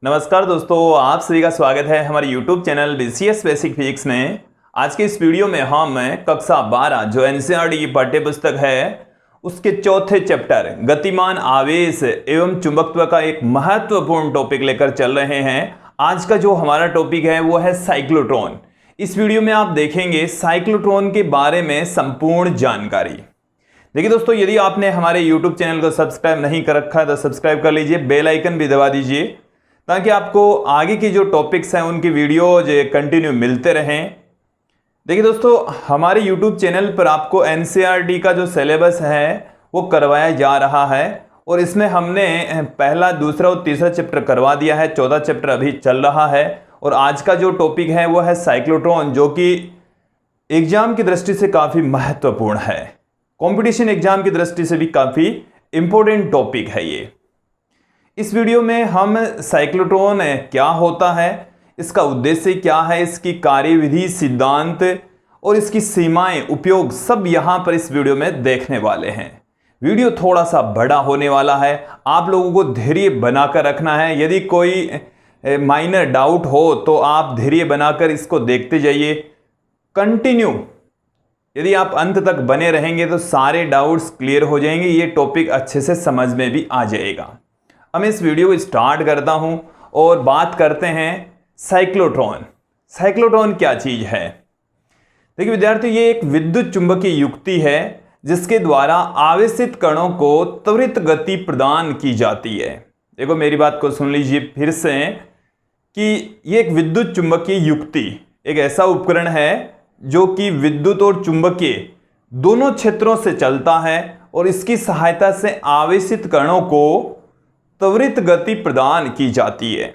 नमस्कार दोस्तों, आप सभी का स्वागत है हमारे YouTube channel BCS basic physics में। आज के इस वीडियो में हम कक्षा 12 जो NCERT की पाठ्य पुस्तक है उसके चौथे चैप्टर गतिमान आवेश एवं चुंबकत्व का एक महत्वपूर्ण टॉपिक लेकर चल रहे हैं। आज का जो हमारा टॉपिक है वो है साइक्लोट्रॉन। इस वीडियो में आप देखेंगे साइक्लोट्रॉन के बारे में संपूर्ण जानकारी। देखिए दोस्तों, यदि आपने हमारे YouTube चैनल को सब्सक्राइब नहीं कर रखा है तो सब्सक्राइब कर लीजिए, बेल आइकन भी दबा दीजिए ताकि आपको आगे की जो टॉपिक्स हैं उनकी वीडियोज कंटिन्यू मिलते रहें। देखिए दोस्तों, हमारे YouTube चैनल पर आपको NCERT का जो सिलेबस है वो करवाया जा रहा है और इसमें हमने पहला, दूसरा और तीसरा चैप्टर करवा दिया है। चौथा चैप्टर अभी चल रहा है और आज का जो टॉपिक है वो है साइक्लोट्रॉन, जो कि एग्जाम की दृष्टि से काफ़ी महत्वपूर्ण है। कंपटीशन एग्जाम की दृष्टि से भी काफ़ी इंपॉर्टेंट टॉपिक है ये। इस वीडियो में हम साइक्लोट्रॉन क्या होता है, इसका उद्देश्य क्या है, इसकी कार्यविधि, सिद्धांत और इसकी सीमाएं, उपयोग सब यहां पर इस वीडियो में देखने वाले हैं। वीडियो थोड़ा सा बड़ा होने वाला है, आप लोगों को धैर्य बनाकर रखना है। यदि कोई माइनर डाउट हो तो आप धैर्य बनाकर इसको देखते जाइए कंटिन्यू। यदि आप अंत तक बने रहेंगे तो सारे डाउट्स क्लियर हो जाएंगे, ये टॉपिक अच्छे से समझ में भी आ जाएगा। अब मैं इस वीडियो को स्टार्ट करता हूं और बात करते हैं साइक्लोट्रॉन। साइक्लोट्रॉन क्या चीज है? देखिए विद्यार्थी, ये एक विद्युत चुंबकीय युक्ति है जिसके द्वारा आवेशित कणों को त्वरित गति प्रदान की जाती है। देखो मेरी बात को सुन लीजिए फिर से कि ये एक विद्युत चुंबकीय युक्ति एक ऐसा उपकरण है जो कि विद्युत और चुंबकीय दोनों क्षेत्रों से चलता है और इसकी सहायता से आवेशित कणों को त्वरित गति प्रदान की जाती है।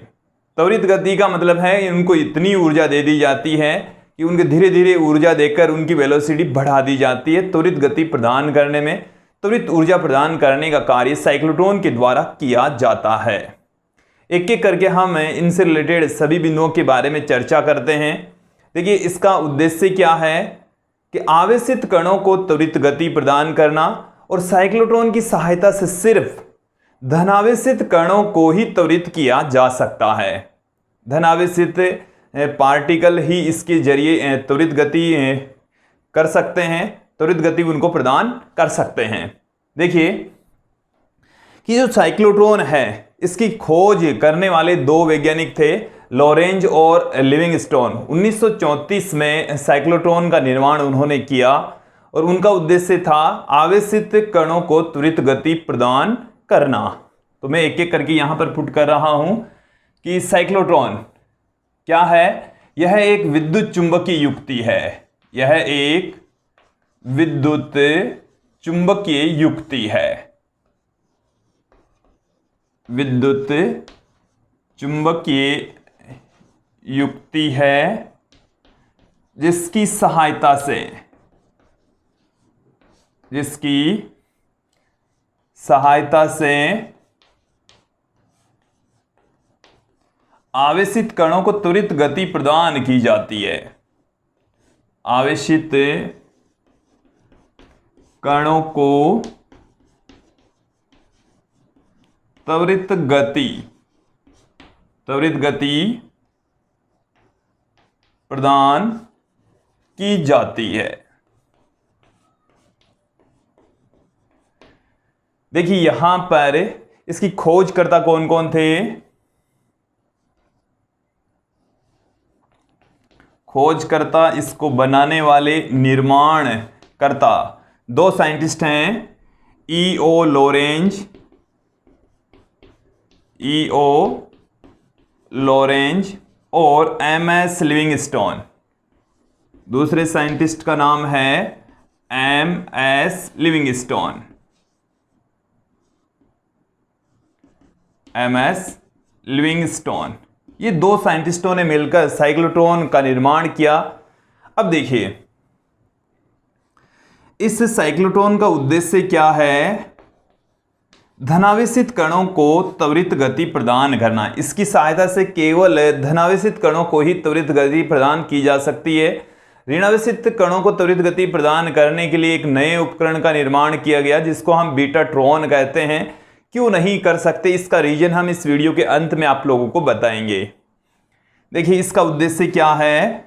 त्वरित गति का मतलब है उनको इतनी ऊर्जा दे दी जाती है कि उनके धीरे धीरे ऊर्जा देकर उनकी वेलोसिटी बढ़ा दी जाती है। त्वरित गति प्रदान करने में, त्वरित ऊर्जा प्रदान करने का कार्य साइक्लोट्रॉन के द्वारा किया जाता है। एक एक करके हम इनसे रिलेटेड सभी बिंदुओं के बारे में चर्चा करते हैं। देखिए इसका उद्देश्य क्या है कि आवेशित कणों को त्वरित गति प्रदान करना और साइक्लोट्रॉन की सहायता से सिर्फ धनावेशित कणों को ही त्वरित किया जा सकता है। धनावेशित पार्टिकल ही इसके जरिए त्वरित गति कर सकते हैं, त्वरित गति उनको प्रदान कर सकते हैं। देखिए कि जो साइक्लोट्रॉन है इसकी खोज करने वाले दो वैज्ञानिक थे, लॉरेंज और लिविंगस्टोन। 1934 में साइक्लोट्रॉन का निर्माण उन्होंने किया और उनका उद्देश्य था आवेशित कणों को त्वरित गति प्रदान करना। तो मैं एक एक करके यहां पर पुट कर रहा हूं कि साइक्लोट्रॉन क्या है। यह एक विद्युत चुंबकीय युक्ति है। यह एक विद्युत चुंबकीय युक्ति है। विद्युत चुंबकीय युक्ति है जिसकी सहायता से आवेशित कणों को त्वरित गति प्रदान की जाती है। आवेशित कणों को त्वरित गति प्रदान की जाती है। देखिए यहां पर इसकी खोजकर्ता कौन कौन थे? खोजकर्ता, इसको बनाने वाले, निर्माणकर्ता दो साइंटिस्ट हैं, E.O. लॉरेंज और M.S. लिविंगस्टोन। दूसरे साइंटिस्ट का नाम है M.S. लिविंगस्टोन। M.S. लिविंगस्टोन, ये दो साइंटिस्टों ने मिलकर साइक्लोट्रॉन का निर्माण किया। अब देखिए इस साइक्लोट्रॉन का उद्देश्य क्या है? धनावेशित कणों को त्वरित गति प्रदान करना। इसकी सहायता से केवल धनावेशित कणों को ही त्वरित गति प्रदान की जा सकती है। ऋणावेशित कणों को त्वरित गति प्रदान करने के लिए एक नए उपकरण का निर्माण किया गया जिसको हम बीटाट्रॉन कहते हैं। क्यों नहीं कर सकते, इसका रीजन हम इस वीडियो के अंत में आप लोगों को बताएंगे। देखिए इसका उद्देश्य क्या है,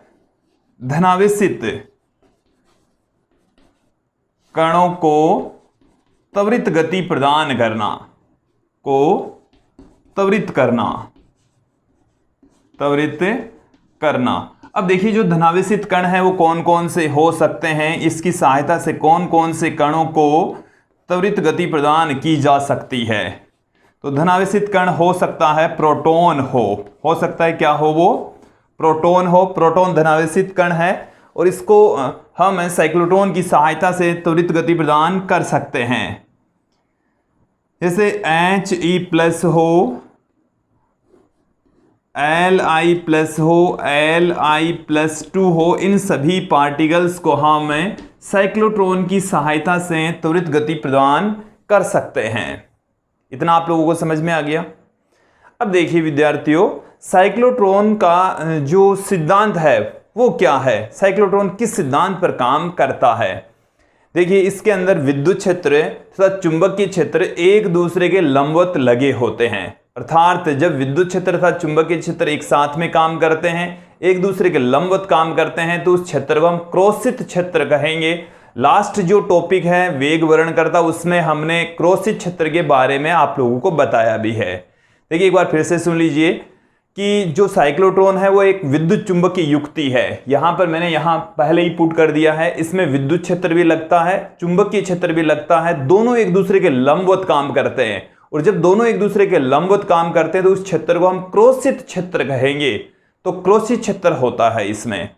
धनावेशित कणों को त्वरित गति प्रदान करना, त्वरित करना। अब देखिए जो धनावेशित कण है वो कौन कौन से हो सकते हैं, इसकी सहायता से कौन कौन से कणों को त्वरित गति प्रदान की जा सकती है। तो धनावेशित कण हो सकता है प्रोटॉन हो सकता है क्या हो, वो प्रोटॉन हो। प्रोटॉन धनावेशित कण है और इसको हम साइक्लोट्रॉन की सहायता से त्वरित गति प्रदान कर सकते हैं। जैसे He+ हो, Li+ हो, Li+2 हो, इन सभी पार्टिकल्स को हम साइक्लोट्रॉन की सहायता से त्वरित गति प्रदान कर सकते हैं। इतना आप लोगों को समझ में आ गया। अब देखिए विद्यार्थियों, साइक्लोट्रॉन का जो सिद्धांत है वो क्या है, साइक्लोट्रॉन किस सिद्धांत पर काम करता है। देखिए इसके अंदर विद्युत क्षेत्र तथा चुंबकीय क्षेत्र एक दूसरे के लंबवत लगे होते हैं, अर्थात जब विद्युत क्षेत्र तथा चुंबकीय क्षेत्र एक साथ में काम करते हैं, एक दूसरे के लंबवत काम करते हैं, तो उस क्षेत्र को हम क्रोशित क्षेत्र कहेंगे। लास्ट जो टॉपिक है वेग वर्णनकर्ता, उसमें हमने क्रोशित क्षेत्र के बारे में आप लोगों को बताया भी है। देखिए एक बार फिर से सुन लीजिए कि जो साइक्लोट्रॉन है वो एक विद्युत चुंबकीय युक्ति है। यहां पर मैंने यहां पहले ही पुट कर दिया है, इसमें विद्युत क्षेत्र भी लगता है, चुंबकीय क्षेत्र भी लगता है, दोनों एक दूसरे के लंबवत काम करते हैं। और जब दोनों एक दूसरे के लंबवत काम करते हैं तो उस क्षेत्र को हम क्रोशित क्षेत्र कहेंगे। तो क्रोशित क्षेत्र होता है इसमें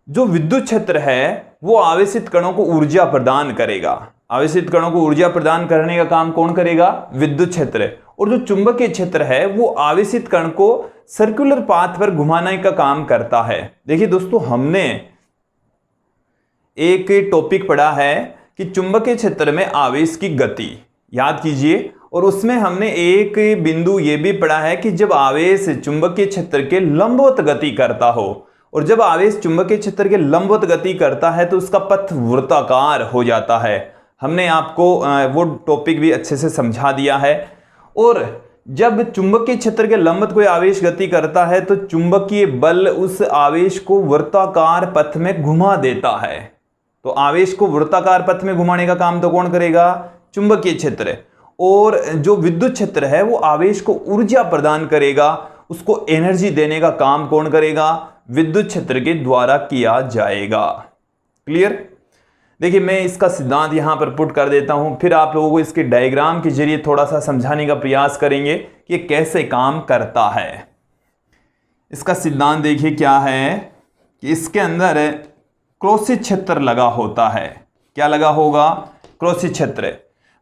जो विद्युत क्षेत्र है वो आवेशित कणों को ऊर्जा प्रदान करेगा। आवेशित कणों को ऊर्जा प्रदान करने का काम कौन करेगा, विद्युत क्षेत्र। और जो चुंबकीय क्षेत्र है वो आवेशित कण को सर्कुलर पाथ पर घुमाने का काम करता है। देखिए दोस्तों, हमने एक टॉपिक पढ़ा है कि चुंबकीय क्षेत्र में आवेश की गति, याद कीजिए, और उसमें हमने एक बिंदु ये भी पढ़ा है कि जब आवेश चुंबकीय क्षेत्र के लंबवत गति करता हो, और जब आवेश चुंबकीय क्षेत्र के लंबवत गति करता है तो उसका पथ वृत्ताकार हो जाता है। हमने आपको वो टॉपिक भी अच्छे से समझा दिया है। और जब चुंबकीय क्षेत्र के लंबवत कोई आवेश गति करता है तो चुंबकीय बल उस आवेश को वृत्ताकार पथ में घुमा देता है। तो आवेश को वृत्ताकार पथ में घुमाने का काम तो कौन करेगा, चुंबकीय क्षेत्र। और जो विद्युत क्षेत्र है वो आवेश को ऊर्जा प्रदान करेगा, उसको एनर्जी देने का काम कौन करेगा, विद्युत क्षेत्र के द्वारा किया जाएगा। क्लियर। देखिए मैं इसका सिद्धांत यहां पर पुट कर देता हूं, फिर आप लोगों को इसके डायग्राम के जरिए थोड़ा सा समझाने का प्रयास करेंगे कि कैसे काम करता है। इसका सिद्धांत देखिए क्या है कि इसके अंदर क्रोशित क्षेत्र लगा होता है। क्या लगा होगा, क्रोशित क्षेत्र।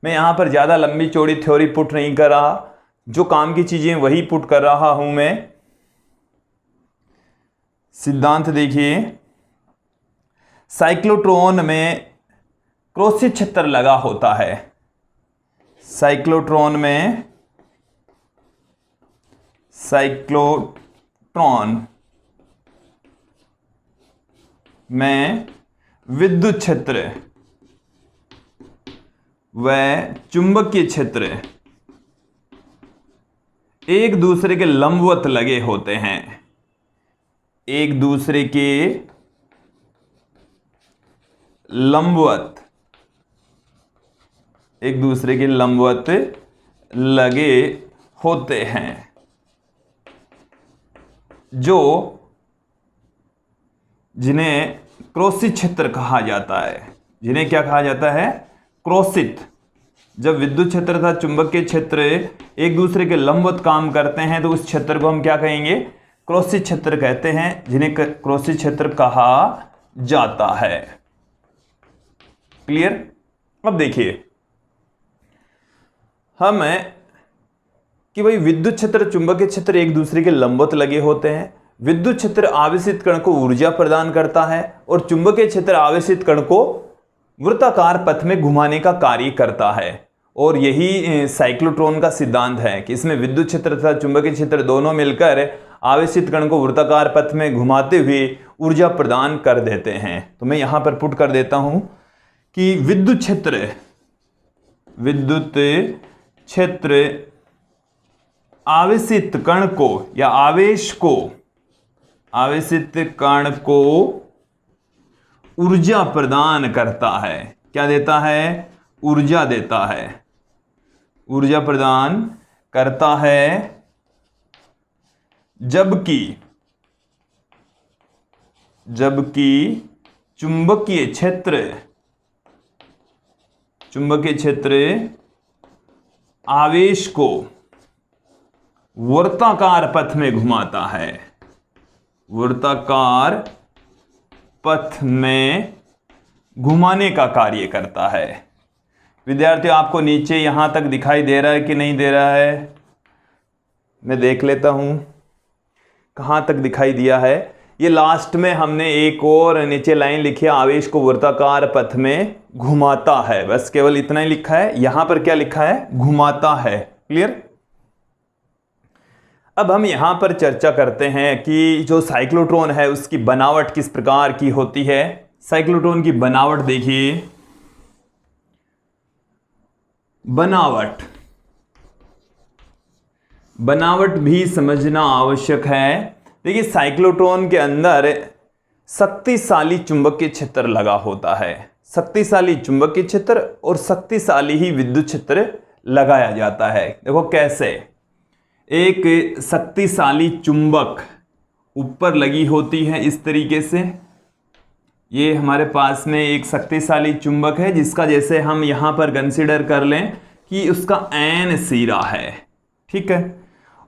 मैं यहां पर ज्यादा लंबी चौड़ी थ्योरी पुट नहीं कर रहा, जो काम की चीजें वही पुट कर रहा हूं मैं। सिद्धांत देखिए, साइक्लोट्रॉन में क्रोशित क्षेत्र लगा होता है। साइक्लोट्रॉन में विद्युत क्षेत्र व चुंबकीय क्षेत्र एक दूसरे के लंबवत लगे होते हैं, एक दूसरे के लंबवत लगे होते हैं, जिन्हें क्रोशित क्षेत्र कहा जाता है। जिन्हें क्या कहा जाता है, क्रोशित। जब विद्युत क्षेत्र तथा चुंबकीय क्षेत्र एक दूसरे के लंबवत काम करते हैं तो उस क्षेत्र को हम क्या कहेंगे, क्रोशित क्षेत्र कहते हैं, जिन्हें क्रोशित क्षेत्र कहा जाता है। क्लियर। अब देखिए हम कि भाई विद्युत क्षेत्र चुंबकीय क्षेत्र एक दूसरे के लंबवत लगे होते हैं। विद्युत क्षेत्र आवेशित कण को ऊर्जा प्रदान करता है और चुंबकीय क्षेत्र आवेशित कण को वृत्ताकार पथ में घुमाने का कार्य करता है। और यही साइक्लोट्रॉन का सिद्धांत है कि इसमें विद्युत क्षेत्र तथा चुंबकीय क्षेत्र दोनों मिलकर आवेशित कण को वृत्ताकार पथ में घुमाते हुए ऊर्जा प्रदान कर देते हैं। तो मैं यहां पर पुट कर देता हूं कि विद्युत क्षेत्र आवेशित कण को या आवेशित कण को ऊर्जा प्रदान करता है। क्या देता है? ऊर्जा देता है, ऊर्जा प्रदान करता है। जबकि चुंबकीय क्षेत्र आवेश को वर्ताकार पथ में घुमाता है, वर्ताकार पथ में घुमाने का कार्य करता है। विद्यार्थियों, आपको नीचे यहां तक दिखाई दे रहा है कि नहीं दे रहा है? मैं देख लेता हूं कहां तक दिखाई दिया है। ये लास्ट में हमने एक और नीचे लाइन लिखी है, आवेश को वर्ताकार पथ में घुमाता है। बस केवल इतना ही लिखा है। यहां पर क्या लिखा है? घुमाता है। क्लियर? अब हम यहां पर चर्चा करते हैं कि जो साइक्लोट्रॉन है उसकी बनावट किस प्रकार की होती है। साइक्लोट्रॉन की बनावट देखिए, बनावट भी समझना आवश्यक है। देखिए, साइक्लोट्रॉन के अंदर शक्तिशाली चुंबकीय क्षेत्र लगा होता है, शक्तिशाली चुंबकीय क्षेत्र और शक्तिशाली ही विद्युत क्षेत्र लगाया जाता है। देखो कैसे, एक शक्तिशाली चुंबक ऊपर लगी होती है इस तरीके से। ये हमारे पास में एक शक्तिशाली चुंबक है जिसका जैसे हम यहां पर कंसीडर कर लें कि उसका N सिरा है, ठीक है।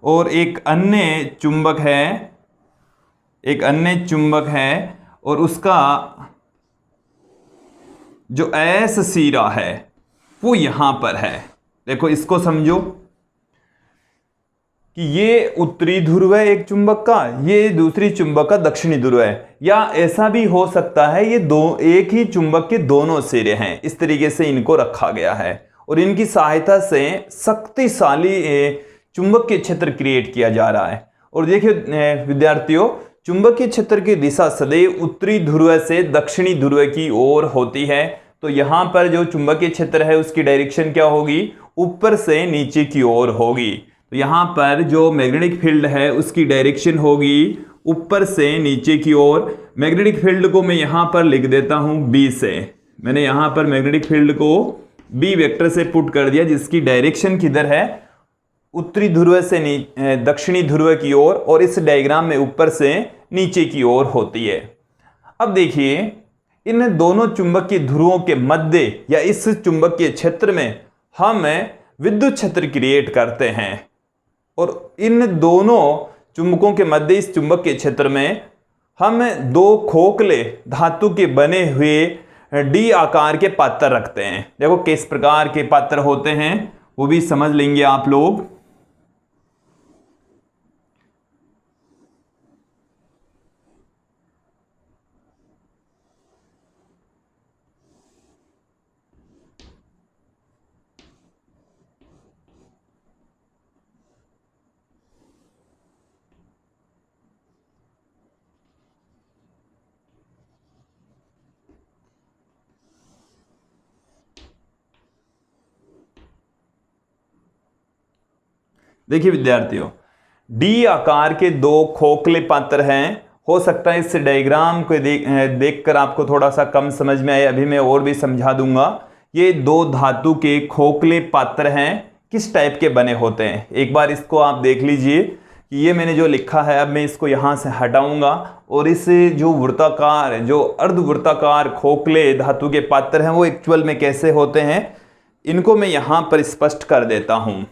और एक अन्य चुंबक है और उसका जो S सिरा है वो यहां पर है। देखो इसको समझो कि ये उत्तरी ध्रुव है एक चुंबक का, ये दूसरी चुंबक का दक्षिणी ध्रुव है। या ऐसा भी हो सकता है ये एक ही चुंबक के दोनों सिरे हैं, इस तरीके से इनको रखा गया है और इनकी सहायता से शक्तिशाली चुंबकीय क्षेत्र क्रिएट किया जा रहा है। और देखिए विद्यार्थियों, चुंबकीय क्षेत्र की दिशा सदैव उत्तरी ध्रुव से दक्षिणी ध्रुव की ओर होती है। तो यहां पर जो चुंबकीय क्षेत्र है उसकी डायरेक्शन क्या होगी? ऊपर से नीचे की ओर होगी। तो यहां पर जो मैग्नेटिक फील्ड है उसकी डायरेक्शन होगी ऊपर से नीचे की ओर। मैग्नेटिक फील्ड को मैं यहां पर लिख देता हूं B से। मैंने यहां पर मैग्नेटिक फील्ड को B वेक्टर से पुट कर दिया, जिसकी डायरेक्शन किधर है? उत्तरी ध्रुव से दक्षिणी ध्रुव की ओर, और इस डायग्राम में ऊपर से नीचे की ओर होती है। अब देखिए, इन दोनों चुंबकीय ध्रुवों के मध्य या इस चुंबकीय क्षेत्र में हम विद्युत क्षेत्र क्रिएट करते हैं और इन दोनों चुंबकों के मध्य इस चुंबकीय क्षेत्र में हम दो खोखले धातु के बने हुए डी आकार के पात्र रखते हैं। देखो किस प्रकार के पात्र होते हैं वो भी समझ लेंगे आप लोग। देखिए विद्यार्थियों, डी आकार के दो खोखले पात्र हैं। हो सकता है इस डायग्राम को देखकर आपको थोड़ा सा कम समझ में आए, अभी मैं और भी समझा दूंगा। ये दो धातु के खोखले पात्र हैं, किस टाइप के बने होते हैं एक बार इसको आप देख लीजिए कि ये मैंने जो लिखा है, अब मैं इसको यहां से हटाऊंगा और इस जो वृत्ताकार, जो अर्धवृत्ताकार खोखले धातु के पात्र हैं वो एक्चुअल में कैसे होते हैं इनको मैं यहां पर स्पष्ट कर देता हूं।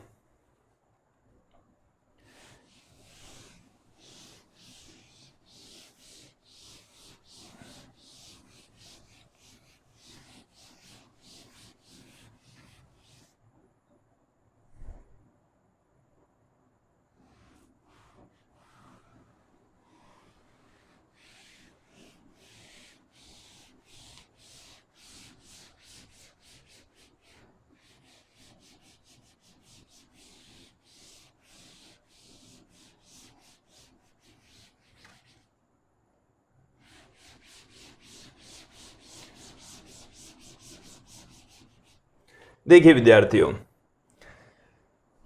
देखिए विद्यार्थियों,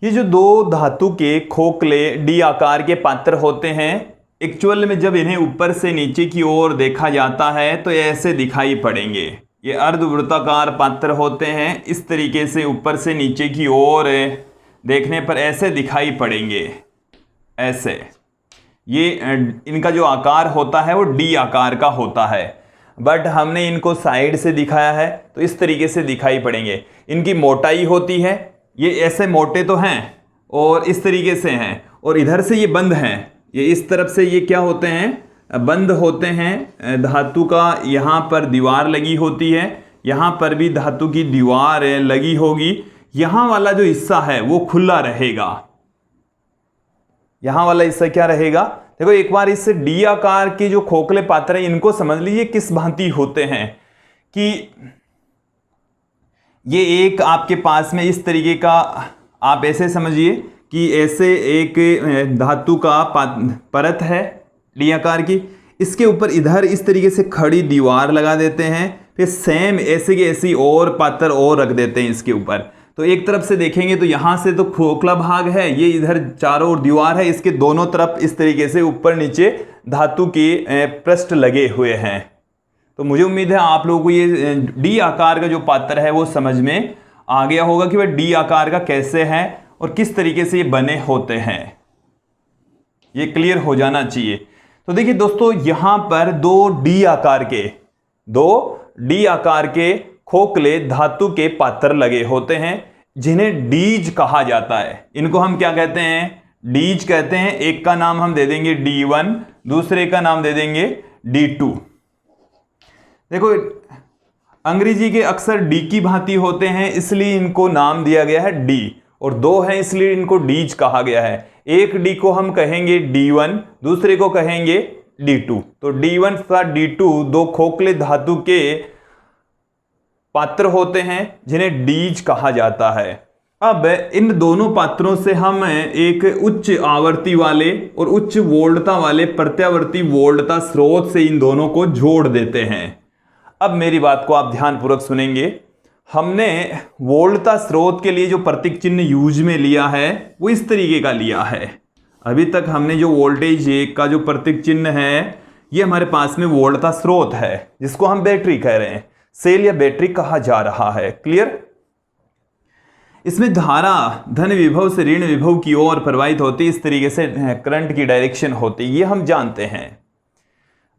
ये जो दो धातु के खोखले डी आकार के पात्र होते हैं, एक्चुअल में जब इन्हें ऊपर से नीचे की ओर देखा जाता है तो ऐसे दिखाई पड़ेंगे। ये अर्धवृत्ताकार पात्र होते हैं, इस तरीके से ऊपर से नीचे की ओर देखने पर ऐसे दिखाई पड़ेंगे। ऐसे ये इनका जो आकार होता है वो डी आकार का होता है, बट हमने इनको साइड से दिखाया है तो इस तरीके से दिखाई पड़ेंगे। इनकी मोटाई होती है, ये ऐसे मोटे तो हैं और इस तरीके से हैं, और इधर से ये बंद हैं। ये इस तरफ से ये क्या होते हैं, बंद होते हैं। धातु का यहाँ पर दीवार लगी होती है, यहाँ पर भी धातु की दीवार लगी होगी। यहाँ वाला जो हिस्सा है वो खुला रहेगा। यहाँ वाला हिस्सा क्या रहेगा, देखो एक बार इस डी आकार के जो खोखले पात्र हैं इनको समझ लीजिए किस भांति होते हैं कि ये एक आपके पास में इस तरीके का, आप ऐसे समझिए कि ऐसे एक धातु का परत है डी आकार की, इसके ऊपर इधर इस तरीके से खड़ी दीवार लगा देते हैं, फिर सेम ऐसे की ऐसी और पात्र और रख देते हैं इसके ऊपर। तो एक तरफ से देखेंगे तो यहाँ से तो खोखला भाग है, ये इधर चारों ओर दीवार है, इसके दोनों तरफ इस तरीके से ऊपर नीचे धातु के पृष्ठ लगे हुए हैं। तो मुझे उम्मीद है आप लोगों को ये डी आकार का जो पात्र है वो समझ में आ गया होगा कि वह डी आकार का कैसे है और किस तरीके से ये बने होते हैं। ये क्लियर हो जाना चाहिए। तो देखिए दोस्तों, यहां पर दो डी आकार के खोखले धातु के पात्र लगे होते हैं जिन्हें डीज कहा जाता है। इनको हम क्या कहते हैं, डीज कहते हैं। एक का नाम हम दे देंगे D1, दूसरे का नाम दे देंगे D2। देखो अंग्रेजी के अक्सर डी की भांति होते हैं, इसलिए इनको नाम दिया गया है डी, और दो हैं इसलिए इनको डीज कहा गया है। एक डी को हम कहेंगे D1, दूसरे को कहेंगे D2। तो D1 तथा D2 दो खोखले धातु के पात्र होते हैं जिन्हें डीज कहा जाता है। अब इन दोनों पात्रों से हम एक उच्च आवर्ती वाले और उच्च वोल्टता वाले प्रत्यावर्ती वोल्टता स्रोत से इन दोनों को जोड़ देते हैं। अब मेरी बात को आप ध्यानपूर्वक सुनेंगे। हमने वोल्टता स्रोत के लिए जो प्रतीक चिन्ह यूज में लिया है वो इस तरीके का लिया है। अभी तक हमने जो वोल्टेज का जो प्रतीक चिन्ह है ये हमारे पास में वोल्टता स्रोत है, जिसको हम बैटरी कह रहे हैं, सेल या बैटरी कहा जा रहा है। क्लियर? इसमें धारा धन विभव से ऋण विभव की ओर प्रवाहित होती है, इस तरीके से करंट की डायरेक्शन होती है, ये हम जानते हैं।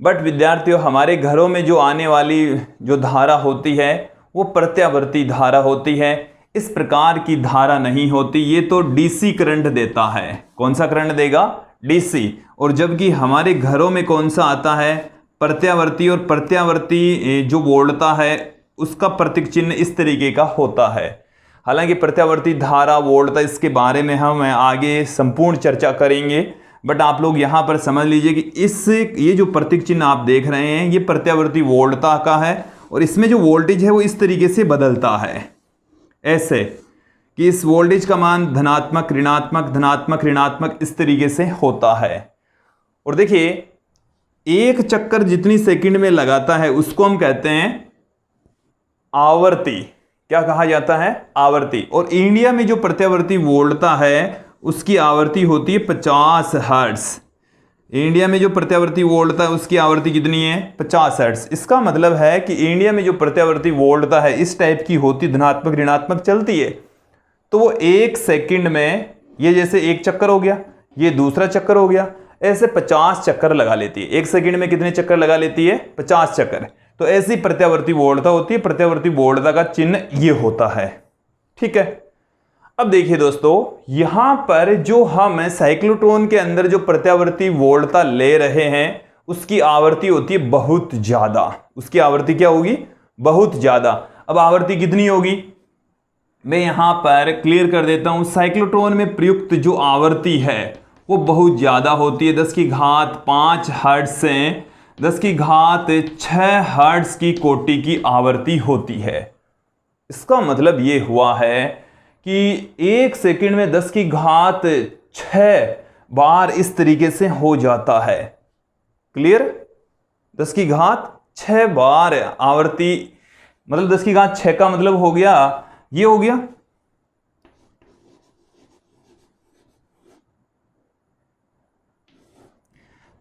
बट विद्यार्थियों, हमारे घरों में जो आने वाली जो धारा होती है वो प्रत्यावर्ती धारा होती है, इस प्रकार की धारा नहीं होती। ये तो डीसी करंट देता है। कौन सा करंट देगा? डीसी। और जबकि हमारे घरों में कौन सा आता है? प्रत्यावर्ती। और प्रत्यावर्ती जो वोल्टता है उसका प्रतीक चिन्ह इस तरीके का होता है। हालांकि प्रत्यावर्ती धारा वोल्टता इसके बारे में हम आगे संपूर्ण चर्चा करेंगे, बट आप लोग यहाँ पर समझ लीजिए कि ये जो प्रतीक चिन्ह आप देख रहे हैं ये प्रत्यावर्ती वोल्टता का है, और इसमें जो वोल्टेज है वो इस तरीके से बदलता है, ऐसे कि इस वोल्टेज का मान धनात्मक ऋणात्मक धनात्मक ऋणात्मक इस तरीके से होता है। और देखिए, एक चक्कर जितनी सेकंड में लगाता है उसको हम कहते हैं आवर्ती। क्या कहा जाता है? आवर्ती। और इंडिया में जो प्रत्यावर्ती वोल्टता है उसकी आवर्ती होती है 50 हर्ट्ज। इंडिया में जो प्रत्यावर्ती वोल्टता है उसकी आवर्ती कितनी है? 50 हर्ट्ज। इसका मतलब है कि इंडिया में जो प्रत्यावर्ती वोल्टता है इस टाइप की होती, धनात्मक ऋणात्मक चलती है, तो वो एक सेकंड में, ये जैसे एक चक्कर हो गया, ये दूसरा चक्कर हो गया, ऐसे 50 चक्कर लगा लेती है। एक सेकंड में कितने चक्कर लगा लेती है? 50 चक्कर। तो ऐसी प्रत्यावर्ती वोल्टता होती है। प्रत्यावर्ती वोल्टता का चिन्ह ये होता है। ठीक है। अब देखिए दोस्तों, यहां पर जो हम साइक्लोट्रॉन के अंदर जो प्रत्यावर्ती वोल्टता ले रहे हैं उसकी आवर्ती होती है बहुत ज्यादा। उसकी आवर्ती क्या होगी? बहुत ज्यादा। अब आवर्ती कितनी होगी मैं यहां पर क्लियर कर देता हूं। साइक्लोट्रॉन में प्रयुक्त जो आवर्ती है वो बहुत ज्यादा होती है। 10⁵ हर्ट्ज से 10⁶ हर्ट्ज की कोटि की आवर्ती होती है। इसका मतलब ये हुआ है कि एक सेकंड में 10⁶ बार इस तरीके से हो जाता है। क्लियर? 10⁶ बार आवर्ती, मतलब 10⁶ का मतलब हो गया, ये हो गया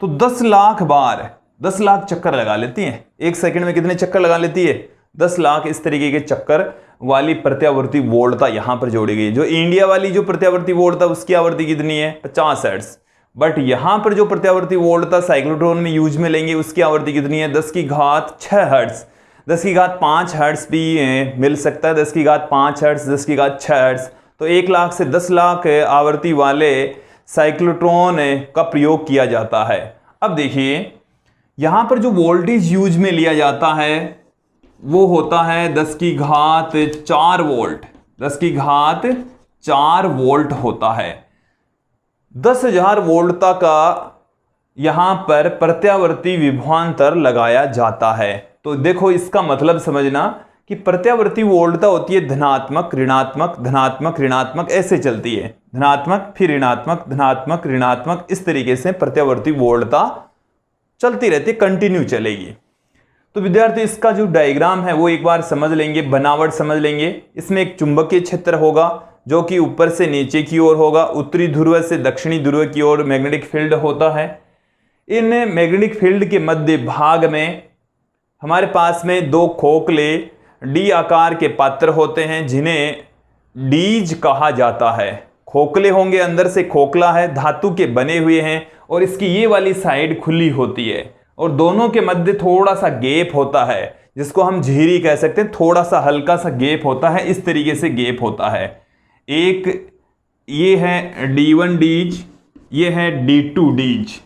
तो 10 लाख बार 10 लाख चक्कर लगा लेती हैं। 1 सेकंड में कितने चक्कर लगा लेती है? 10 लाख इस तरीके के चक्कर वाली प्रत्यावर्ती वोल्टता यहां पर जोड़ी गई है। जो इंडिया वाली जो प्रत्यावर्ती वोल्टता उसकी आवृत्ति कितनी है? 50 हर्ट्ज। बट यहां पर जो प्रत्यावर्ती वोल्टता साइक्लोट्रॉन में यूज में लेंगे उसकी आवृत्ति कितनी है? 10 की घात 6 हर्ट्ज। 10 की घात 5 हर्ट्ज भी मिल सकता है। 10 की घात 5 हर्ट्ज, 10 की घात 6 हर्ट्ज। तो 1 लाख से 10 लाख आवृत्ति वाले साइक्लोट्रॉन का प्रयोग किया जाता है। अब देखिए यहां पर जो वोल्टेज यूज में लिया जाता है वो होता है 10 की घात 4 वोल्ट। 10 की घात 4 वोल्ट होता है। 10,000 वोल्ट का यहां पर प्रत्यावर्ती विभवांतर लगाया जाता है। तो देखो इसका मतलब समझना कि प्रत्यावर्ती वोल्टता होती है धनात्मक ऋणात्मक धनात्मक ऋणात्मक, ऐसे चलती है। धनात्मक फिर ऋणात्मक धनात्मक ऋणात्मक, इस तरीके से प्रत्यावर्ती वोल्टता चलती रहती है, कंटिन्यू चलेगी। तो विद्यार्थी इसका जो डायग्राम है वो एक बार समझ लेंगे, बनावट समझ लेंगे। इसमें एक चुंबकीय क्षेत्र होगा जो कि ऊपर से नीचे की ओर होगा, उत्तरी ध्रुव से दक्षिणी ध्रुव की ओर मैग्नेटिक फील्ड होता है। इन मैग्नेटिक फील्ड के मध्य भाग में हमारे पास में 2 खोखले डी आकार के पात्र होते हैं जिन्हें डीज कहा जाता है। खोखले होंगे, अंदर से खोखला है, धातु के बने हुए हैं और इसकी ये वाली साइड खुली होती है और दोनों के मध्य थोड़ा सा गैप होता है जिसको हम झिरी कह सकते हैं। थोड़ा सा हल्का सा गैप होता है, इस तरीके से गैप होता है। एक ये है D1 डीज, ये है D2 डीज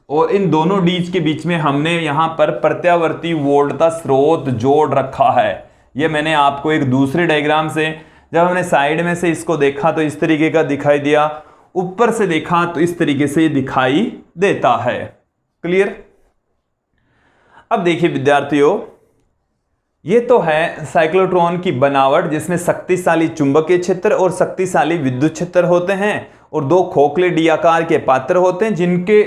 और इन दोनों डीज के बीच में हमने यहां पर प्रत्यावर्ती वोल्टता स्रोत जोड़ रखा है। ये मैंने आपको एक दूसरे डायग्राम से, जब हमने साइड में से इसको देखा तो इस तरीके का दिखाई दिया, ऊपर से देखा तो इस तरीके से दिखाई देता है। क्लियर? अब देखिए विद्यार्थियों, ये तो है साइक्लोट्रॉन की बनावट जिसमें शक्तिशाली चुंबकीय क्षेत्र और शक्तिशाली विद्युत क्षेत्र होते हैं और 2 खोखले डी आकार के पात्र होते हैं जिनके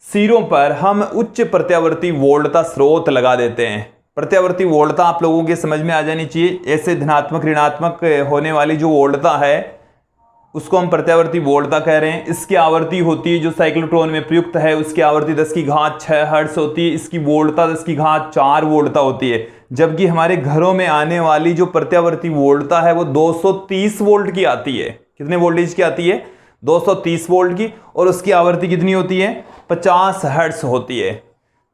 सिरों पर हम उच्च प्रत्यावर्ती वोल्टता स्रोत लगा देते हैं। प्रत्यावर्ती वोल्टता आप लोगों के समझ में आ जानी चाहिए। ऐसे धनात्मक ऋणात्मक होने वाली जो वोल्टता है उसको हम प्रत्यावर्ती वोल्टता कह रहे हैं। इसकी आवृत्ति होती है जो साइक्लोट्रॉन में प्रयुक्त है उसकी आवृत्ति 10 की घात 6 हर्ट्ज होती है। इसकी वोल्टता 10 की घात 4 वोल्टता होती है। जबकि हमारे घरों में आने वाली जो प्रत्यावर्ती वोल्टता है वो 230 वोल्ट की आती है। कितने वोल्टेज की आती है? 230 वोल्ट की। और उसकी आवृत्ति कितनी होती है? 50 हर्ट्ज होती है।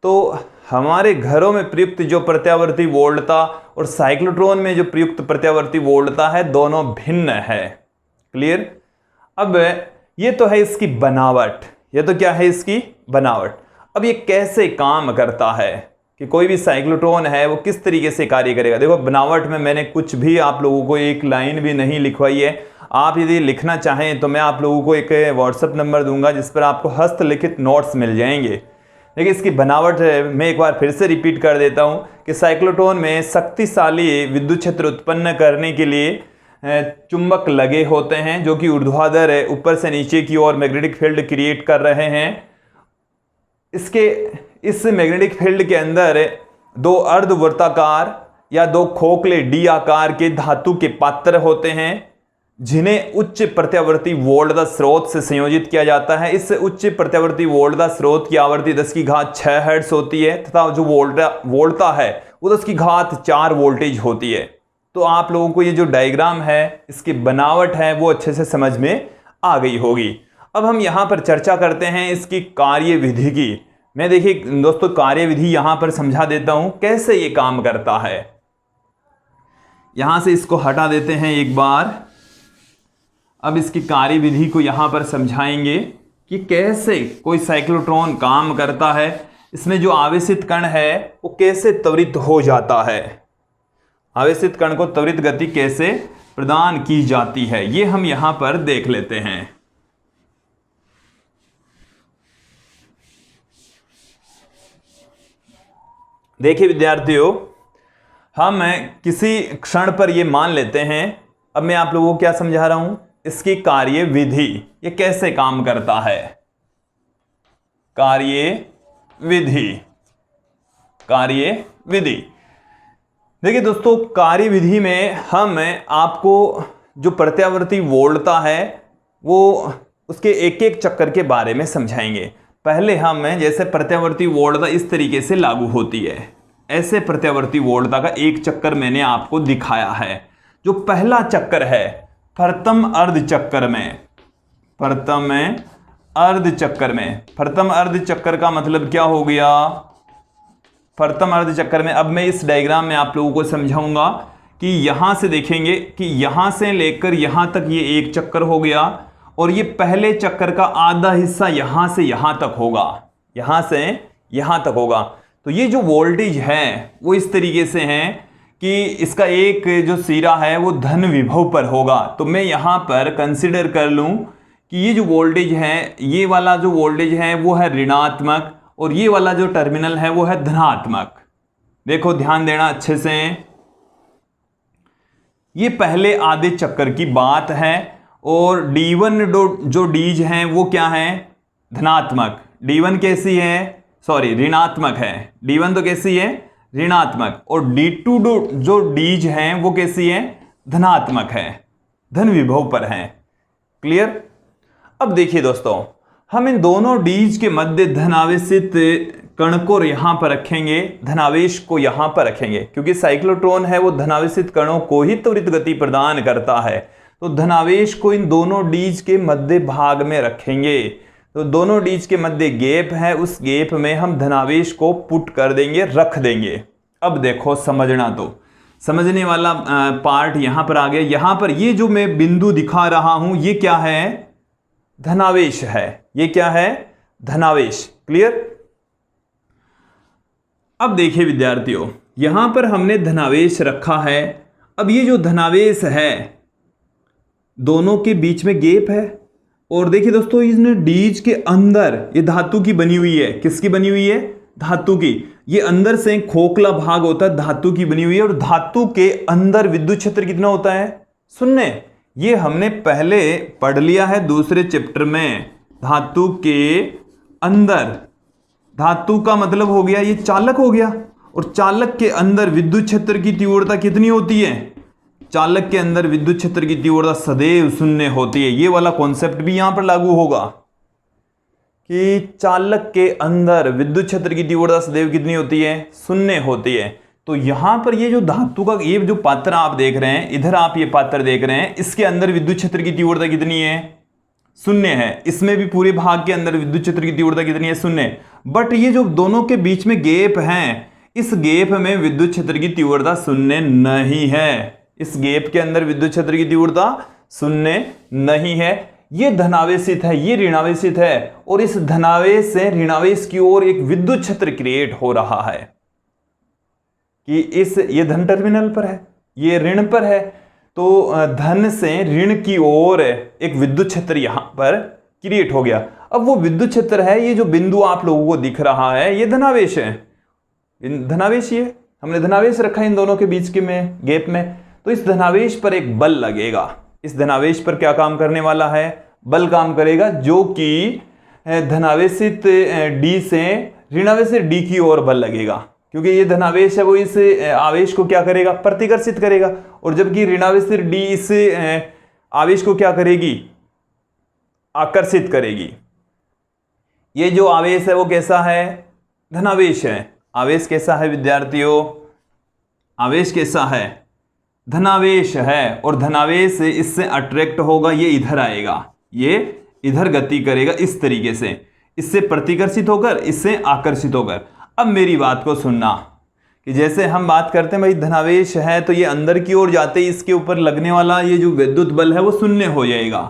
तो हमारे घरों में प्रयुक्त जो प्रत्यावर्ती वोल्टता और साइक्लोट्रॉन में जो प्रयुक्त प्रत्यावर्ती वोल्टता है दोनों भिन्न है। क्लियर? अब ये तो है इसकी बनावट, ये तो क्या है इसकी बनावट। अब ये कैसे काम करता है कि कोई भी साइक्लोट्रॉन है वो किस तरीके से कार्य करेगा। देखो बनावट में मैंने कुछ भी आप लोगों को एक लाइन भी नहीं लिखवाई है। आप यदि लिखना चाहें तो मैं आप लोगों को एक व्हाट्सएप नंबर दूंगा जिस पर आपको हस्तलिखित नोट्स मिल जाएंगे। देखिए इसकी बनावट मैं एक बार फिर से रिपीट कर देता हूं कि साइक्लोट्रॉन में शक्तिशाली विद्युत क्षेत्र उत्पन्न करने के लिए चुंबक लगे होते हैं जो कि ऊर्ध्वाधर ऊपर से नीचे की ओर मैग्नेटिक फील्ड क्रिएट कर रहे हैं। इस मैग्नेटिक फील्ड के अंदर 2 अर्धवृत्ताकार या 2 खोखले डी आकार के धातु के पात्र होते हैं जिन्हें उच्च प्रत्यावर्ती वोल्टता स्रोत से संयोजित किया जाता है। इस उच्च प्रत्यावर्ती वोल्टता स्रोत की आवृत्ति 10 की घात 6 हर्ट्ज होती है तथा जो वोल्टता है वो 10 की घात 4 वोल्टेज होती है। तो आप लोगों को ये जो डायग्राम है इसकी बनावट है वो अच्छे से समझ में आ गई होगी। अब हम यहाँ पर चर्चा करते हैं इसकी कार्यविधि की। मैं देखिए दोस्तों कार्यविधि यहाँ पर समझा देता हूँ कैसे ये काम करता है। यहाँ से इसको हटा देते हैं एक बार। अब इसकी कार्यविधि को यहाँ पर समझाएंगे कि कैसे कोई साइक्लोट्रॉन काम करता है, इसमें जो आवेशित कण है वो कैसे त्वरित हो जाता है, आवेशित कण को त्वरित गति कैसे प्रदान की जाती है, ये हम यहां पर देख लेते हैं। देखिए विद्यार्थियों, हम किसी क्षण पर यह मान लेते हैं, अब मैं आप लोगों को क्या समझा रहा हूं, इसकी कार्यविधि, ये कैसे काम करता है। कार्यविधि, कार्यविधि देखिए दोस्तों, कार्यविधि में हम आपको जो प्रत्यावर्ती वोल्टता है वो उसके एक एक चक्कर के बारे में समझाएंगे। पहले हमें जैसे प्रत्यावर्ती वोल्टता इस तरीके से लागू होती है, ऐसे प्रत्यावर्ती वोल्टता का एक चक्कर मैंने आपको दिखाया है। जो पहला चक्कर है प्रथम अर्ध चक्कर में, प्रथम अर्ध चक्कर में, प्रथम अर्ध चक्कर का मतलब क्या हो गया? प्रथम अर्ध चक्कर में अब मैं इस डायग्राम में आप लोगों को समझाऊंगा कि यहां से देखेंगे कि यहां से लेकर यहां तक ये एक चक्कर हो गया और ये पहले चक्कर का आधा हिस्सा यहां से यहां तक होगा, यहां से यहां तक होगा। तो ये जो वोल्टेज है वो इस तरीके से है कि इसका एक जो सिरा है वो धन विभव पर होगा। तो मैं यहां पर कंसिडर कर लूं कि ये जो वोल्टेज है, ये वाला जो वोल्टेज है वो है ऋणात्मक और ये वाला जो टर्मिनल है वो है धनात्मक। देखो ध्यान देना अच्छे से, ये पहले आधे चक्कर की बात है और D1 जो डीज हैं वो क्या है? धनात्मक। D1 कैसी है? सॉरी ऋणात्मक है। D1 तो कैसी है? ऋणात्मक। और D2 जो डीज हैं वो कैसी है? धनात्मक है, धन विभव पर है। क्लियर? अब देखिए दोस्तों, हम इन दोनों डीज के मध्य धनावेशित कण को यहां पर रखेंगे, धनावेश को यहां पर रखेंगे, क्योंकि साइक्लोट्रॉन है वो धनावेशित कणों को ही त्वरित गति प्रदान करता है। तो धनावेश को इन दोनों डीज के मध्य भाग में रखेंगे। तो दोनों डीज के मध्य गैप है, उस गैप में हम धनावेश को पुट कर देंगे, रख देंगे। अब देखो समझना, तो समझने वाला पार्ट यहां पर आ गया। यहां पर ये जो मैं बिंदु दिखा रहा हूं ये क्या है? धनावेश है। ये क्या है? धनावेश। क्लियर? अब देखिए विद्यार्थियों, यहां पर हमने धनावेश रखा है। अब ये जो धनावेश है दोनों के बीच में गैप है और देखिए दोस्तों इन डीज के अंदर ये धातु की बनी हुई है। किसकी बनी हुई है? धातु की। ये अंदर से खोखला भाग होता है, धातु की बनी हुई है। और धातु के अंदर विद्युत क्षेत्र कितना होता है? शून्य। ये हमने पहले पढ़ लिया है दूसरे चैप्टर में। धातु के अंदर, धातु का मतलब हो गया ये चालक हो गया, और चालक के अंदर विद्युत क्षेत्र की तीव्रता कितनी होती है? चालक के अंदर विद्युत क्षेत्र की तीव्रता सदैव शून्य होती है। ये वाला कॉन्सेप्ट भी यहां पर लागू होगा कि चालक के अंदर विद्युत क्षेत्र की तीव्रता सदैव कितनी होती है? शून्य होती है। तो यहां पर ये जो धातु का ये जो पात्र आप देख रहे हैं, इधर आप ये पात्र देख रहे हैं, इसके अंदर विद्युत क्षेत्र की तीव्रता कितनी है? शून्य है। इसमें भी पूरे भाग के अंदर विद्युत क्षेत्र की तीव्रता कितनी है? शून्य। बट ये जो दोनों के बीच में गैप है, इस गैप में विद्युत क्षेत्र की तीव्रता शून्य नहीं है। इस गैप के अंदर विद्युत क्षेत्र की तीव्रता शून्य नहीं है। ये धनावेशित है, ये ऋणावेशित है, और इस धनावेश से ऋणावेश की ओर एक विद्युत क्षेत्र क्रिएट हो रहा है कि ये धन टर्मिनल पर है, ये ऋण पर है। तो धन से ऋण की ओर एक विद्युत क्षेत्र यहां पर क्रिएट हो गया। अब वो विद्युत क्षेत्र है, ये जो बिंदु आप लोगों को दिख रहा है ये धनावेश है। धनावेश, ये हमने धनावेश रखा है इन दोनों के बीच के में गैप में। तो इस धनावेश पर एक बल लगेगा। इस धनावेश पर क्या काम करने वाला है? बल काम करेगा, जो कि धनावेशित डी से ऋणावेशित डी की ओर बल लगेगा, क्योंकि ये धनावेश है वो इस आवेश को क्या करेगा? प्रतिकर्षित करेगा। और जबकि ऋणावेशित डी इस आवेश को क्या करेगी? आकर्षित करेगी। ये जो आवेश है वो कैसा है? धनावेश है। आवेश कैसा है विद्यार्थियों? आवेश कैसा है? धनावेश है। और धनावेश इससे अट्रैक्ट होगा, ये इधर आएगा, ये इधर गति करेगा इस तरीके से, इससे प्रतिकर्षित होकर, इससे आकर्षित होकर। अब मेरी बात को सुनना कि जैसे हम बात करते हैं भाई धनावेश है तो ये अंदर की ओर जाते ही इसके ऊपर लगने वाला ये जो विद्युत बल है वो शून्य हो जाएगा।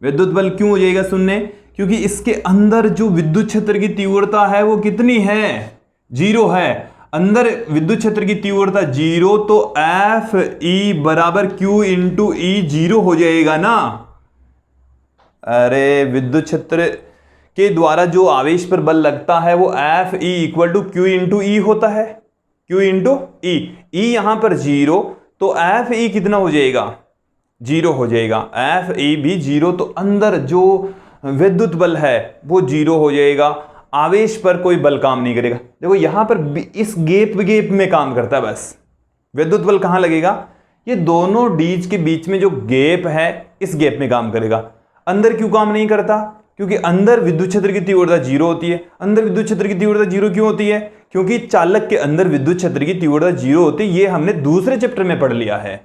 विद्युत बल क्यों हो जाएगा शून्य? क्योंकि इसके अंदर जो विद्युत क्षेत्र की तीव्रता है वो कितनी है? 0 है। अंदर विद्युत क्षेत्र की तीव्रता 0, तो एफ ई बराबर क्यू इंटू ई 0 हो जाएगा ना। अरे विद्युत क्षेत्र के द्वारा जो आवेश पर बल लगता है वो F E equal to q into E होता है, क्यू इंटू ई। ई यहां पर 0, तो एफ ई कितना हो जाएगा? 0 हो जाएगा। एफ ई भी 0, तो अंदर जो विद्युत बल है वो 0 हो जाएगा। आवेश पर कोई बल काम नहीं करेगा। देखो यहां पर इस गैप में काम करता है बस। विद्युत बल कहां लगेगा? ये दोनों डीज के बीच में जो गैप है इस गैप में काम करेगा। अंदर क्यों काम नहीं करता? क्योंकि अंदर विद्युत क्षेत्र की तीव्रता 0 होती है। अंदर विद्युत क्षेत्र की तीव्रता 0 क्यों होती है? क्योंकि चालक के अंदर विद्युत क्षेत्र की तीव्रता 0 होती है। ये हमने दूसरे चैप्टर में पढ़ लिया है,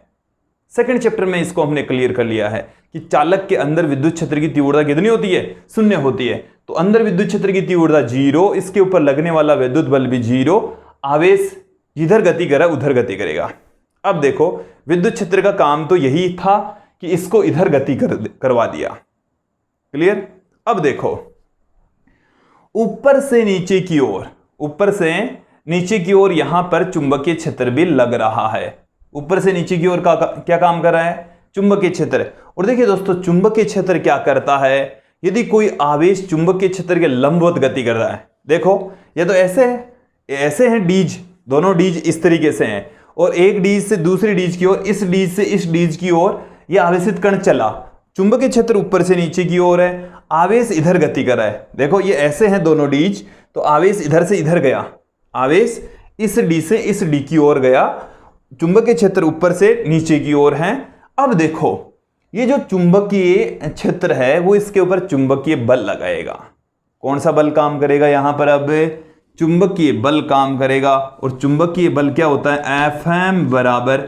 सेकंड चैप्टर में इसको हमने क्लियर कर लिया है कि चालक के अंदर विद्युत क्षेत्र की तीव्रता कितनी होती है? 0 होती है। तो अंदर विद्युत क्षेत्र की तीव्रता 0, इसके ऊपर लगने वाला विद्युत बल भी 0, आवेश जिधर गति कर रहा है उधर गति करेगा। अब देखो, विद्युत क्षेत्र का काम तो यही था कि इसको इधर गति करवा दिया। क्लियर? अब देखो, ऊपर से नीचे की ओर, ऊपर से नीचे की ओर यहां पर चुंबकीय क्षेत्र भी लग रहा है। ऊपर से नीचे की ओर का क्या काम कर रहा है? चुंबकीय क्षेत्र। और देखिए दोस्तों, चुंबकीय क्षेत्र क्या करता है? यदि कोई आवेश चुंबकीय क्षेत्र के लंबवत गति कर रहा है, देखो ये तो ऐसे हैं डीज, दोनों डीज इस तरीके से हैं, और एक डीज से दूसरी डीज की ओर, इस डीज से इस डीज की ओर ये आवेशित कण चला। चुंबकीय क्षेत्र ऊपर से नीचे की ओर है, आवेश इधर गति कर रहा है। देखो ये ऐसे हैं दोनों डीज, तो आवेश इधर से इधर गया, आवेश इस डी से इस डी की ओर गया। चुंबकीय क्षेत्र ऊपर से नीचे की ओर है। अब देखो, ये जो चुंबकीय क्षेत्र है वो इसके ऊपर चुंबकीय बल लगाएगा। कौन सा बल काम करेगा यहां पर? अब चुंबकीय बल काम करेगा। और चुंबकीय बल क्या होता है? Fm बराबर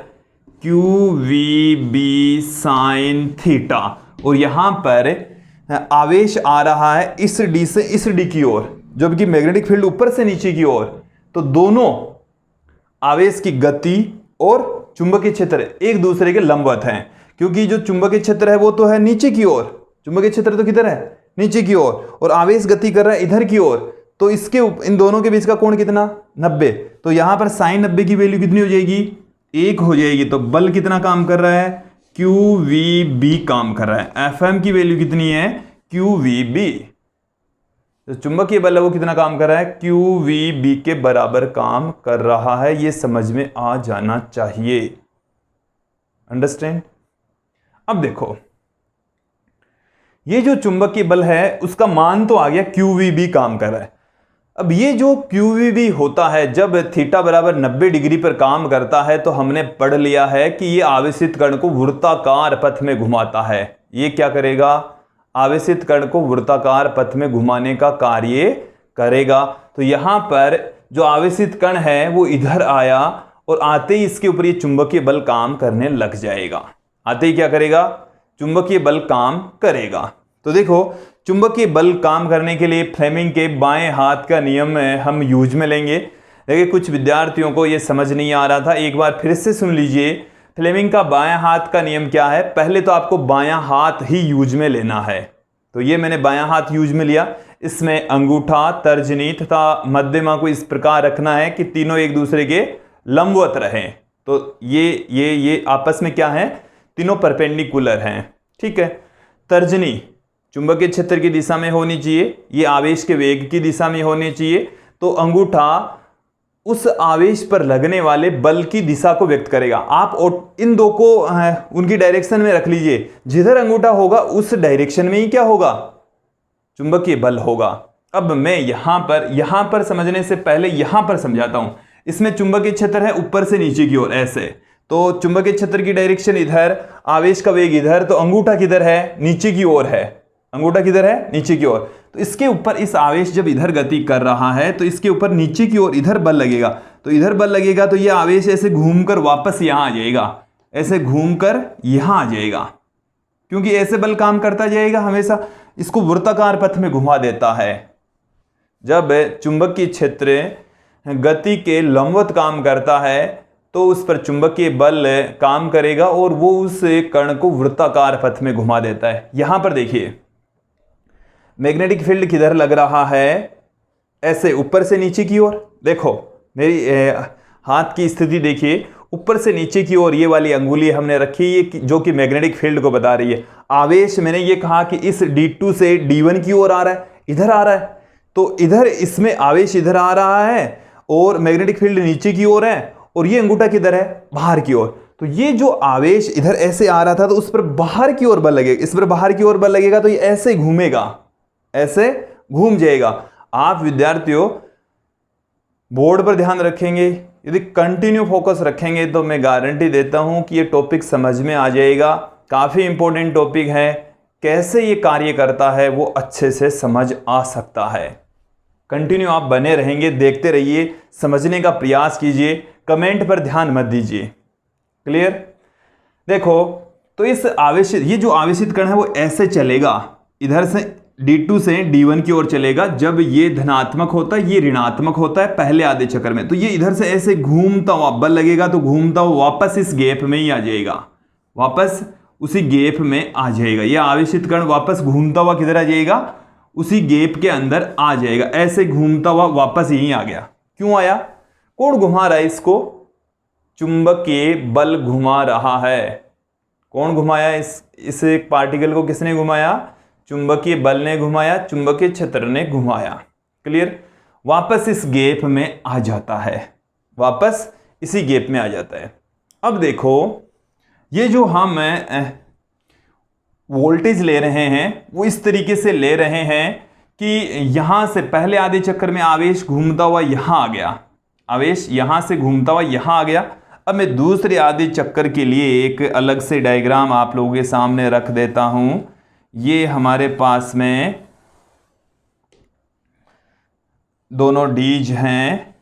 QVB साइन थीटा। और यहां पर आवेश आ रहा है इस डी से इस डी की ओर, जबकि मैग्नेटिक फील्ड ऊपर से नीचे की ओर। तो दोनों आवेश की गति और चुंबकीय क्षेत्र एक दूसरे के लंबवत हैं, क्योंकि जो चुंबकीय क्षेत्र है वो तो है नीचे की ओर, चुंबकीय क्षेत्र तो किधर है? नीचे की ओर, और आवेश गति कर रहा है इधर की ओर। तो इसके इन दोनों के बीच का कोण कितना? 90। तो यहां पर साइन 90 की वैल्यू कितनी हो जाएगी? 1 हो जाएगी। तो बल कितना काम कर रहा है? QVB काम कर रहा है। Fm की वैल्यू कितनी है? QVB। तो चुंबकीय बल है वो कितना काम कर रहा है? QVB के बराबर काम कर रहा है। ये समझ में आ जाना चाहिए। अंडरस्टैंड? अब देखो, ये जो चुंबकीय बल है उसका मान तो आ गया, QVB काम कर रहा है। अब ये जो QVB होता है, जब थीटा बराबर 90 डिग्री पर काम करता है, तो हमने पढ़ लिया है कि ये आवेशित कण को वृत्ताकार पथ में घुमाता है। ये क्या करेगा? आवेशित कण को वृत्ताकार पथ में घुमाने का कार्य करेगा। तो यहां पर जो आवेशित कण है वो इधर आया, और आते ही इसके ऊपर ये चुंबकीय बल काम करने लग जाएगा। आते ही क्या करेगा? चुंबकीय बल काम करेगा। तो देखो, चुंबकीय बल काम करने के लिए फ्लेमिंग के बाएं हाथ का नियम हम यूज में लेंगे। देखिए, कुछ विद्यार्थियों को ये समझ नहीं आ रहा था, एक बार फिर से सुन लीजिए। फ्लेमिंग का बायां हाथ का नियम क्या है? पहले तो आपको बायां हाथ ही यूज में लेना है। तो ये मैंने बायां हाथ यूज में लिया। इसमें अंगूठा, तर्जनी तथा मध्यमा को इस प्रकार रखना है कि तीनों एक दूसरे के लंबवत रहें। तो ये आपस में क्या है? तीनों परपेंडिकुलर हैं। ठीक है। तर्जनी चुंबकीय क्षेत्र की दिशा में होनी चाहिए, ये आवेश के वेग की दिशा में होनी चाहिए। तो अंगूठा उस आवेश पर लगने वाले बल की दिशा को व्यक्त करेगा। आप इन दो को उनकी डायरेक्शन में रख लीजिए। जिधर अंगूठा होगा उस डायरेक्शन में ही क्या होगा? चुंबकीय बल होगा। अब मैं यहां पर समझने से पहले यहां पर समझाता हूं। इसमें चुंबकीय क्षेत्र है ऊपर से नीचे की ओर ऐसे, तो चुंबकीय क्षेत्र की डायरेक्शन इधर, आवेश का वेग इधर, तो अंगूठा किधर है? नीचे की ओर है। अंगूठा किधर है? नीचे की ओर। तो इसके ऊपर इस आवेश जब इधर गति कर रहा है तो इसके ऊपर नीचे की ओर इधर बल लगेगा। तो इधर बल लगेगा तो ये आवेश ऐसे घूमकर वापस यहां आ जाएगा, ऐसे घूमकर यहां आ जाएगा, क्योंकि ऐसे बल काम करता जाएगा हमेशा, इसको वृत्ताकार पथ में घुमा देता है। जब चुंबकीय क्षेत्र गति के लंबवत काम करता है तो उस पर चुंबकीय बल काम करेगा और वो उस कण को वृत्ताकार पथ में घुमा देता है। यहां पर देखिए, मैग्नेटिक फील्ड किधर लग रहा है? ऐसे ऊपर से नीचे की ओर। देखो मेरी हाथ की स्थिति देखिए, ऊपर से नीचे की ओर ये वाली अंगुली हमने रखी, ये जो कि मैग्नेटिक फील्ड को बता रही है। आवेश मैंने ये कहा कि इस D2 से D1 की ओर आ रहा है, इधर आ रहा है, तो इधर इसमें आवेश इधर आ रहा है और मैग्नेटिक फील्ड नीचे की ओर है, और ये अंगूठा किधर है? बाहर की ओर। तो ये जो आवेश इधर ऐसे आ रहा था तो उस पर बाहर की ओर बल लगेगा, इस पर बाहर की ओर बल लगेगा तो ये ऐसे घूमेगा, ऐसे घूम जाएगा। आप विद्यार्थियों बोर्ड पर ध्यान रखेंगे, यदि कंटिन्यू फोकस रखेंगे तो मैं गारंटी देता हूं कि ये टॉपिक समझ में आ जाएगा। काफी इंपॉर्टेंट टॉपिक है। कैसे ये कार्य करता है वो अच्छे से समझ आ सकता है। कंटिन्यू आप बने रहेंगे, देखते रहिए, समझने का प्रयास कीजिए, कमेंट पर ध्यान मत दीजिए। क्लियर? देखो, तो इस आवेशित, ये जो आवेशित कण है वो ऐसे चलेगा, इधर से D2 से D1 की ओर चलेगा। जब ये धनात्मक होता है, ये ऋणात्मक होता है पहले आधे चक्कर में, तो ये इधर से ऐसे घूमता हुआ, बल लगेगा तो घूमता हुआ वापस इस गैप में ही आ जाएगा, वापस उसी गैप में आ जाएगा। ये आवेशित कण वापस घूमता हुआ किधर आ जाएगा? उसी गैप के अंदर आ जाएगा। ऐसे घूमता हुआ वापस यहीं आ गया। क्यों आया? कौन घुमा रहा है इसको? चुंबकीय बल घुमा रहा है। कौन घुमाया? इस एक पार्टिकल को किसने घुमाया? चुंबकीय बल ने घुमाया, चुंबकीय क्षेत्र ने घुमाया। क्लियर? वापस इस गैप में आ जाता है, वापस इसी गैप में आ जाता है। अब देखो, ये जो हम वोल्टेज ले रहे हैं वो इस तरीके से ले रहे हैं कि यहां से पहले आधे चक्कर में आवेश घूमता हुआ यहां आ गया, आवेश यहां से घूमता हुआ यहां आ गया। अब मैं दूसरे आधे चक्कर के लिए एक अलग से डायग्राम आप लोगों के सामने रख देता हूं। ये हमारे पास में दोनों डीज हैं,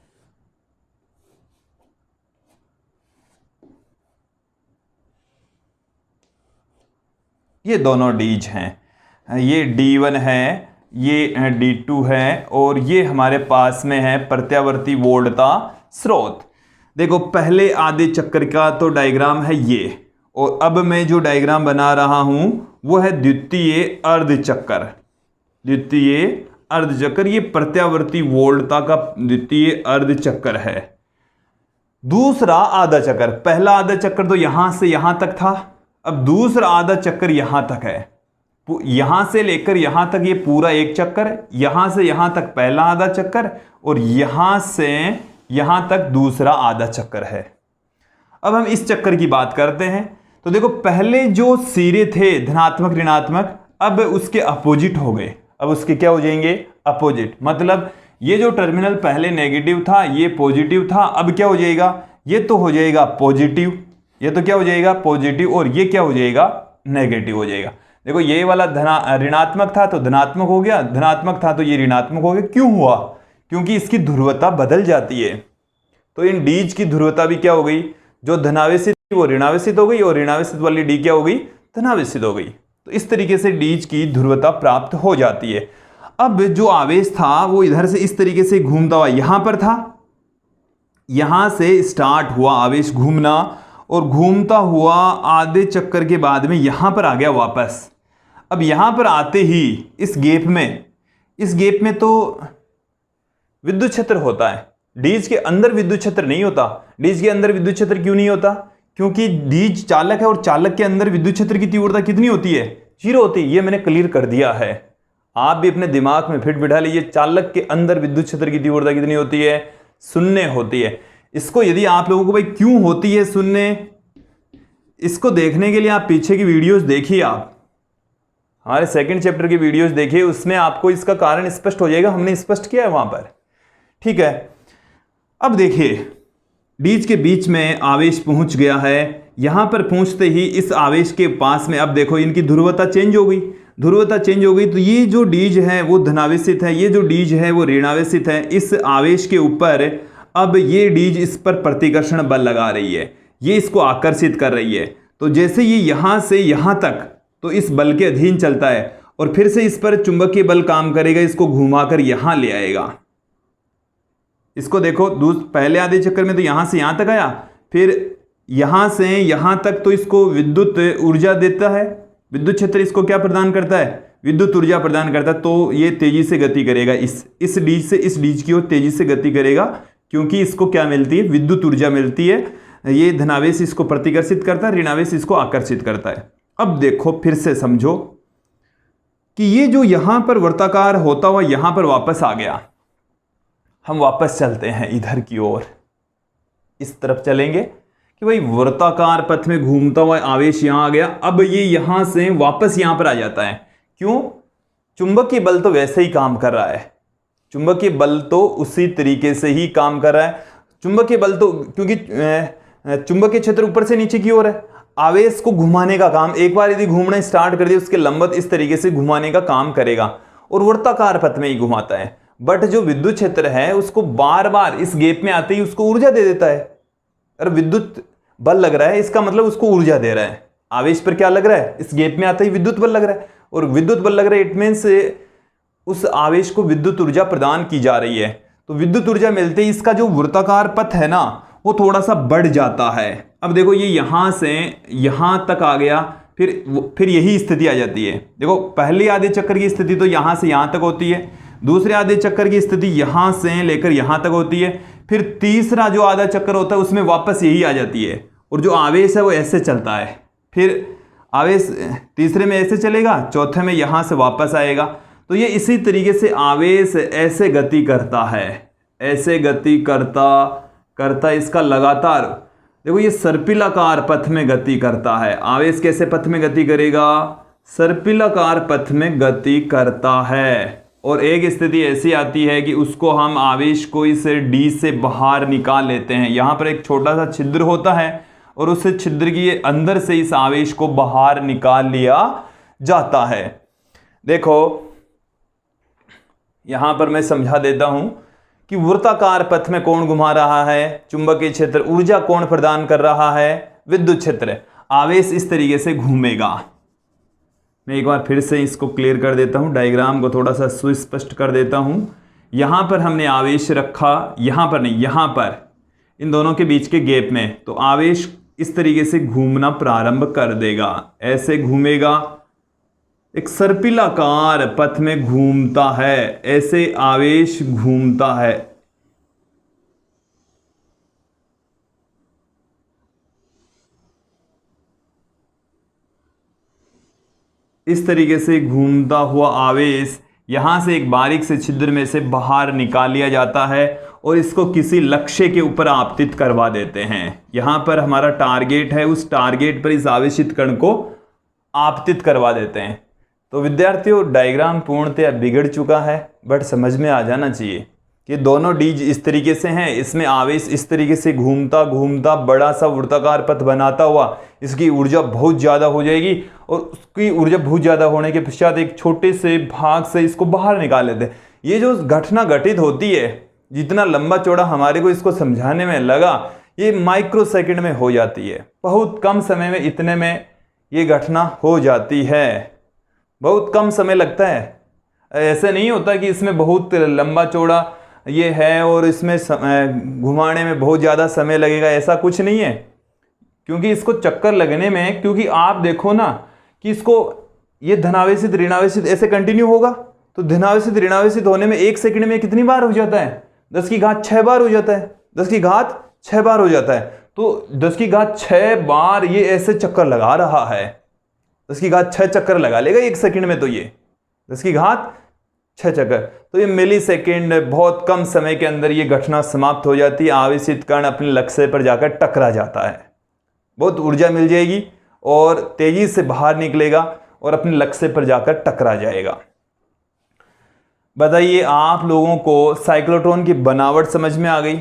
ये दोनों डीज हैं, ये D1 है, ये D2 है, और ये हमारे पास में है प्रत्यावर्ती वोल्टता स्रोत। देखो, पहले आधे चक्कर का तो डायग्राम है ये, और अब मैं जो डायग्राम बना रहा हूं वो है द्वितीय अर्धचक्कर। द्वितीय अर्धचक्कर, ये प्रत्यावर्ती वोल्टता का द्वितीय अर्धचक्कर है। दूसरा आधा चक्कर, पहला आधा चक्कर तो यहां से यहां तक था, अब दूसरा आधा चक्कर यहां तक है। यहां से लेकर यहां तक ये पूरा एक चक्कर, यहां से यहां तक पहला आधा चक्कर, और यहां से यहां तक दूसरा आधा चक्कर है। अब हम इस चक्कर की बात करते हैं। तो देखो, पहले जो सिरे थे धनात्मक ऋणात्मक, अब उसके अपोजिट हो गए। अब उसके क्या हो जाएंगे? अपोजिट। मतलब ये जो टर्मिनल पहले नेगेटिव था, ये पॉजिटिव था, अब क्या हो जाएगा? ये तो हो जाएगा पॉजिटिव, ये तो क्या हो जाएगा? पॉजिटिव, और ये क्या हो जाएगा? नेगेटिव हो जाएगा। देखो, ये वाला ऋणात्मक था तो धनात्मक हो गया, धनात्मक था तो ये ऋणात्मक हो गया। क्यों हुआ? क्योंकि इसकी ध्रुवता बदल जाती है। तो इन डीज की ध्रुवता भी क्या हो गई? जो धनावेशित वो ऋणावेशित हो गई, और ऋणावेशित वाली डी क्या हो गई? धनावेशित हो गई। तो इस तरीके से डीज की ध्रुवता प्राप्त हो जाती है। अब जो आवेश था वो इधर से इस तरीके से घूमता हुआ यहां पर था, यहां से स्टार्ट हुआ आवेश घूमना, और घूमता हुआ आधे चक्कर के बाद में यहां पर आ गया वापस। अब यहां पर आते ही इस गैप में तो विद्युत क्षेत्र होता है। डीज के अंदर विद्युत क्षेत्र नहीं होता। डीज के अंदर विद्युत क्षेत्र क्यों नहीं होता? क्योंकि डीज चालक है, और चालक के अंदर विद्युत क्षेत्र की तीव्रता कितनी होती है? 0 होती है। ये मैंने क्लियर कर दिया है, आप भी अपने दिमाग में फिट बिठा लीजिए। चालक के अंदर विद्युत क्षेत्र की तीव्रता कितनी होती है? 0 होती है। इसको यदि आप लोगों को भाई क्यों होती है 0, इसको देखने के लिए आप पीछे की वीडियोस देखिए, आप हमारे सेकंड चैप्टर की वीडियोस देखिए, उसमें आपको इसका कारण स्पष्ट हो जाएगा। हमने स्पष्ट किया है वहां पर, ठीक है। अब देखिए, डीज के बीच में आवेश पहुंच गया है। यहां पर पहुंचते ही इस आवेश के पास में अब देखो इनकी ध्रुवता चेंज हो गई, ध्रुवता चेंज हो गई। तो ये जो डीज है वो धनावेशित है, ये जो डीज है वो ऋणावेशित है। इस आवेश के ऊपर अब ये डीज इस पर प्रतिकर्षण बल लगा रही है, ये इसको आकर्षित कर रही है। तो जैसे ये यहां से यहां तक तो इस बल के अधीन चलता है, और फिर से इस पर चुंबकीय बल काम करेगा, इसको घुमाकर यहां ले आएगा। इसको देखो, पहले आधे चक्कर में तो यहां से यहां तक आया, फिर यहां से यहां तक तो इसको विद्युत ऊर्जा देता है। विद्युत क्षेत्र इसको क्या प्रदान करता है? विद्युत ऊर्जा प्रदान करता है। तो ये तेजी से गति करेगा, इस डीज से इस डीज की ओर तेजी से गति करेगा, क्योंकि इसको क्या मिलती है? विद्युत ऊर्जा मिलती है। ये धनावेश इसको प्रतिकर्षित करता है, ऋणावेश इसको आकर्षित करता है। अब देखो, फिर से समझो कि ये जो यहां पर वृत्ताकार होता हुआ यहां पर वापस आ गया। हम वापस चलते हैं इधर की ओर, इस तरफ चलेंगे कि भाई वृत्ताकार पथ में घूमता हुआ आवेश यहां आ गया। अब ये यहां से वापस यहां पर आ जाता है। क्यों? चुंबकीय बल तो वैसे ही काम कर रहा है, चुंबकीय बल तो उसी तरीके से ही काम कर रहा है। चुंबकीय बल तो, क्योंकि चुंबकीय क्षेत्र ऊपर से नीचे की ओर है। आवेश को घुमाने का काम, एक बार यदि घूमना स्टार्ट कर दिया उसके लंबवत इस तरीके से घुमाने का काम करेगा और वृत्ताकार पथ में ही घुमाता है। बट जो विद्युत क्षेत्र है उसको बार बार इस गैप में आते ही उसको ऊर्जा दे देता है। अरे विद्युत बल लग रहा है, इसका मतलब उसको ऊर्जा दे रहा है। आवेश पर क्या लग रहा है, इस गैप में आते ही विद्युत बल लग रहा है, और विद्युत बल लग रहा है इट मीन्स उस आवेश को विद्युत ऊर्जा प्रदान की जा रही है। तो विद्युत ऊर्जा मिलते ही इसका जो वृत्ताकार पथ है ना वो थोड़ा सा बढ़ जाता है। अब देखो ये यहां से यहां तक आ गया, फिर यही स्थिति आ जाती है। देखो पहले आधे चक्कर की स्थिति तो यहां से यहां तक होती है, दूसरे आधे चक्कर की स्थिति यहां से लेकर यहां तक होती है, फिर तीसरा जो आधा चक्कर होता है उसमें वापस यही आ जाती है। और जो आवेश है वो ऐसे चलता है, फिर आवेश तीसरे में ऐसे चलेगा, चौथे में यहां से वापस आएगा। तो ये इसी तरीके से आवेश ऐसे गति करता है, ऐसे गति करता इसका लगातार, देखो ये सर्पिलाकार पथ में गति करता है। आवेश कैसे पथ में गति करेगा, सर्पिलाकार पथ में गति करता है। और एक स्थिति ऐसी आती है कि उसको हम आवेश को इस डी से बाहर निकाल लेते हैं। यहाँ पर एक छोटा सा छिद्र होता है और उस छिद्र के अंदर से इस आवेश को बाहर निकाल लिया जाता है। देखो यहां पर मैं समझा देता हूं कि वृत्ताकार पथ में कौन घुमा रहा है, चुंबकीय क्षेत्र। ऊर्जा कौन प्रदान कर रहा है, विद्युत क्षेत्र। आवेश इस तरीके से घूमेगा। मैं एक बार फिर से इसको क्लियर कर देता हूं, डायग्राम को थोड़ा सा सुस्पष्ट कर देता हूं। यहां पर हमने आवेश रखा, यहां पर नहीं, यहां पर इन दोनों के बीच के गैप में, तो आवेश इस तरीके से घूमना प्रारंभ कर देगा, ऐसे घूमेगा, एक सर्पिलाकार पथ में घूमता है, ऐसे आवेश घूमता है। इस तरीके से घूमता हुआ आवेश यहां से एक बारीक से छिद्र में से बाहर निकाल लिया जाता है और इसको किसी लक्ष्य के ऊपर आपतित करवा देते हैं। यहां पर हमारा टारगेट है, उस टारगेट पर इस आवेशित कण को आपतित करवा देते हैं। तो विद्यार्थियों डायग्राम पूर्णतः बिगड़ चुका है, बट समझ में आ जाना चाहिए कि दोनों डीज इस तरीके से हैं। इसमें आवेश इस तरीके से घूमता घूमता बड़ा सा वृत्ताकार पथ बनाता हुआ इसकी ऊर्जा बहुत ज़्यादा हो जाएगी और उसकी ऊर्जा बहुत ज़्यादा होने के पश्चात एक छोटे से भाग से इसको बाहर निकाल लेते हैं। ये जो घटना घटित होती है, जितना लंबा चौड़ा हमारे को इसको समझाने में लगा, ये माइक्रो सेकेंड में हो जाती है। बहुत कम समय में इतने में ये घटना हो जाती है, बहुत कम समय लगता है। ऐसे नहीं होता कि इसमें बहुत लंबा चौड़ा ये है और इसमें घुमाने में बहुत ज़्यादा समय लगेगा, ऐसा कुछ नहीं है। क्योंकि इसको चक्कर लगने में, क्योंकि आप देखो ना कि इसको ये धनावेशित ऋणावेशित ऐसे कंटिन्यू होगा, तो धनावेशित ऋणावेशित होने में 1 सेकंड में कितनी बार हो जाता है, 10 की घात 6 बार हो जाता है, 10 की घात 6 बार हो जाता है। तो 10 की घात 6 बार ये ऐसे चक्कर लगा रहा है, 10 की घात 6 चक्कर लगा लेगा 1 सेकंड में, तो ये 10 की घात 6 चक्कर, तो ये मिली सेकेंड, बहुत कम समय के अंदर ये घटना समाप्त हो जाती है। आवेशित कण अपने लक्ष्य पर जाकर टकरा जाता है, बहुत ऊर्जा मिल जाएगी और तेजी से बाहर निकलेगा और अपने लक्ष्य पर जाकर टकरा जाएगा। बताइए आप लोगों को साइक्लोट्रॉन की बनावट समझ में आ गई,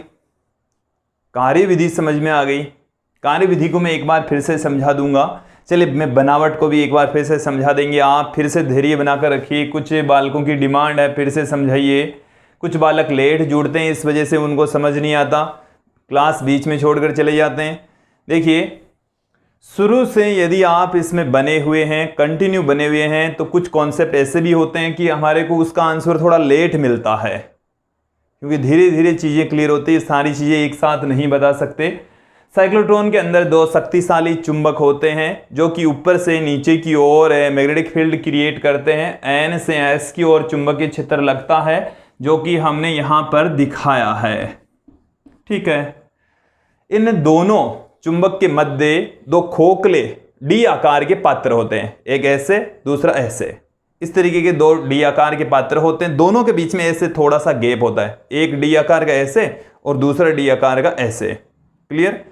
कार्यविधि समझ में आ गई। कार्यविधि को मैं एक बार फिर से समझा दूंगा, चलिए मैं बनावट को भी एक बार फिर से समझा देंगे। आप फिर से धैर्य बनाकर रखिए, कुछ बालकों की डिमांड है फिर से समझाइए। कुछ बालक लेट जुड़ते हैं, इस वजह से उनको समझ नहीं आता, क्लास बीच में छोड़कर चले जाते हैं। देखिए शुरू से यदि आप इसमें बने हुए हैं, कंटिन्यू बने हुए हैं, तो कुछ कॉन्सेप्ट ऐसे भी होते हैं कि हमारे को उसका आंसर थोड़ा लेट मिलता है, क्योंकि धीरे धीरे चीज़ें क्लियर होती है, सारी चीज़ें एक साथ नहीं बता सकते। साइक्लोट्रॉन के अंदर 2 शक्तिशाली चुंबक होते हैं जो कि ऊपर से नीचे की ओर मैग्नेटिक फील्ड क्रिएट करते हैं। एन से एस की ओर चुंबकीय क्षेत्र लगता है, जो कि हमने यहाँ पर दिखाया है, ठीक है। इन दोनों चुंबक के मध्य 2 खोखले डी आकार के पात्र होते हैं, एक ऐसे दूसरा ऐसे, इस तरीके के 2 डी आकार के पात्र होते हैं। दोनों के बीच में ऐसे थोड़ा सा गैप होता है, एक डी आकार का ऐसे और दूसरा डी आकार का ऐसे, क्लियर।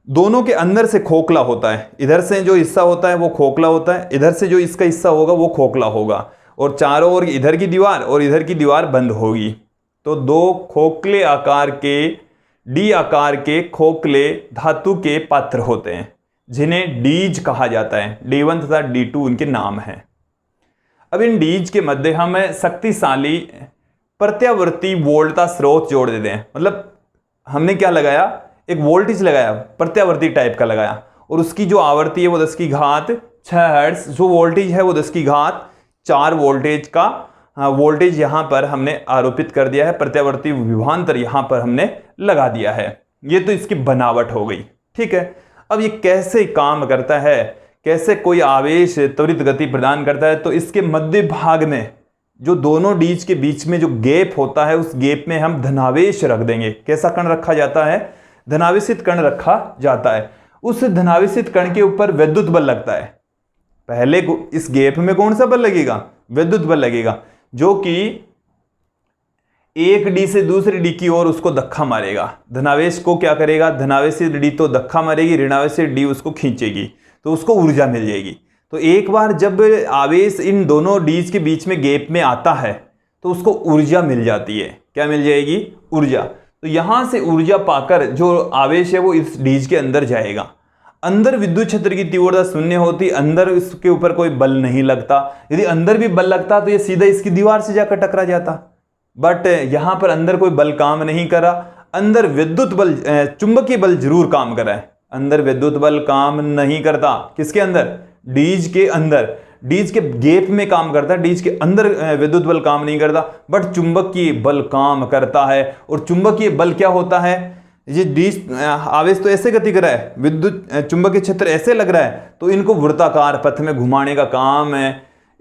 दोनों के अंदर से खोखला होता है, इधर से जो हिस्सा होता है वो खोखला होता है, इधर से जो इसका हिस्सा होगा वो खोखला होगा, और चारों ओर इधर की दीवार और इधर की दीवार बंद होगी। तो 2 खोखले आकार के डी आकार के खोखले धातु के पात्र होते हैं, जिन्हें डीज कहा जाता है। D1 तथा D2 उनके नाम हैं। अब इन डीज के मध्य हम शक्तिशाली प्रत्यावर्ती वोल्टता स्रोत जोड़ देते हैं। मतलब हमने क्या लगाया, एक वोल्टेज लगाया, प्रत्यावर्ती टाइप का लगाया, और उसकी जो आवृत्ति है वो 10 की घात 6 हर्ट्ज, जो वोल्टेज है वो 10 की घात 4 वोल्टेज का वोल्टेज यहां पर हमने आरोपित कर दिया है, प्रत्यावर्ती विभवांतर यहां पर हमने लगा दिया है। ये तो इसकी बनावट हो गई, ठीक है। अब ये कैसे काम करता है, कैसे कोई आवेश त्वरित गति प्रदान करता है, तो इसके मध्य भाग में जो दोनों डीज के बीच में जो गैप होता है, उस गैप में हम धनावेश रख देंगे। कैसा कण रखा जाता है, धनावेशित कण रखा जाता है। उस धनावेशित कण के ऊपर विद्युत बल लगता है। पहले इस गैप में कौन सा बल लगेगा, विद्युत बल लगेगा, जो कि एक डी से दूसरी डी की ओर उसको धक्का मारेगा। धनावेश को क्या करेगा, धनावेशित डी तो धक्का मारेगी, ऋणावेशित डी उसको खींचेगी, तो उसको ऊर्जा मिल जाएगी। तो एक बार जब आवेश इन दोनों डीज के बीच में गैप में आता है तो उसको ऊर्जा मिल जाती है। क्या मिल जाएगी, ऊर्जा। तो यहां से ऊर्जा पाकर जो आवेश है वो इस डीज के अंदर जाएगा। अंदर विद्युत क्षेत्र की तीव्रता शून्य होती, अंदर इसके ऊपर कोई बल नहीं लगता। यदि अंदर भी बल लगता तो ये सीधा इसकी दीवार से जाकर टकरा जाता, बट यहां पर अंदर कोई बल काम नहीं करा। अंदर विद्युत बल, चुंबकीय बल जरूर काम करा है, अंदर विद्युत बल काम नहीं करता। किसके अंदर, डीज के अंदर, डीज के गैप में काम करता है, डीज के अंदर विद्युत बल काम नहीं करता, बट चुंबकीय बल काम करता है। और चुंबकीय बल क्या होता है, ये डीज आवेश तो ऐसे गति कर रहा है, विद्युत चुंबकीय क्षेत्र ऐसे लग रहा है, तो इनको वृत्ताकार पथ में घुमाने का काम है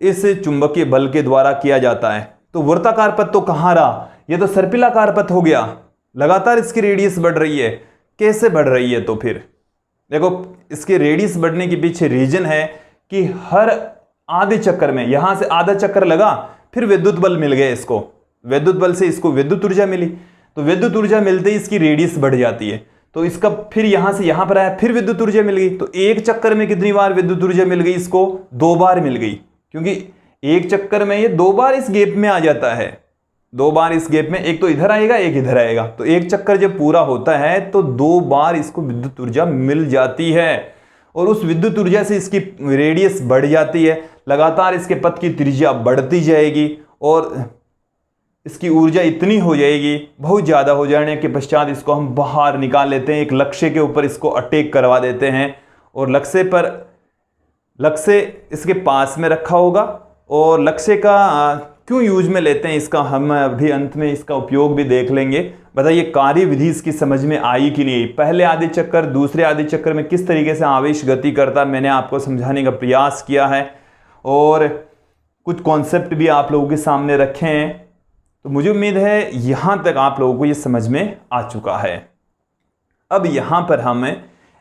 इस चुंबकीय बल के द्वारा किया जाता है। तो वृत्ताकार पथ तो कहां रहा, ये तो सर्पिलाकार पथ हो गया। लगातार इसकी रेडियस बढ़ रही है। कैसे बढ़ रही है, तो फिर देखो इसके रेडियस बढ़ने के पीछे रीजन है कि हर आधे चक्कर में, यहां से आधा चक्कर लगा, फिर विद्युत बल मिल गया इसको, विद्युत बल से इसको विद्युत ऊर्जा मिली, तो विद्युत ऊर्जा मिलते ही इसकी रेडियस बढ़ जाती है। तो इसका फिर यहां से यहां पर आया, फिर विद्युत ऊर्जा मिल गई। तो एक चक्कर में कितनी बार विद्युत ऊर्जा मिल गई, इसको 2 बार मिल गई, क्योंकि एक चक्कर में ये 2 बार इस गैप में आ जाता है। 2 बार इस गैप में, एक तो इधर आएगा एक इधर आएगा, तो एक चक्कर जब पूरा होता है तो 2 बार इसको विद्युत ऊर्जा मिल जाती है। और उस विद्युत ऊर्जा से इसकी रेडियस बढ़ जाती है, लगातार इसके पथ की त्रिज्या बढ़ती जाएगी और इसकी ऊर्जा इतनी हो जाएगी, बहुत ज़्यादा हो जाने के पश्चात इसको हम बाहर निकाल लेते हैं, एक लक्ष्य के ऊपर इसको अटैक करवा देते हैं। और लक्ष्य इसके पास में रखा होगा। और लक्ष्य का क्यों यूज में लेते हैं, इसका हम अभी अंत में इसका उपयोग भी देख लेंगे। बताइए कार्य विधि इसकी समझ में आई कि नहीं। पहले आधे चक्कर, दूसरे आधे चक्कर में किस तरीके से आवेश गति करता है, मैंने आपको समझाने का प्रयास किया है और कुछ कॉन्सेप्ट भी आप लोगों के सामने रखे हैं। तो मुझे उम्मीद है यहां तक आप लोगों को ये समझ में आ चुका है। अब यहां पर हम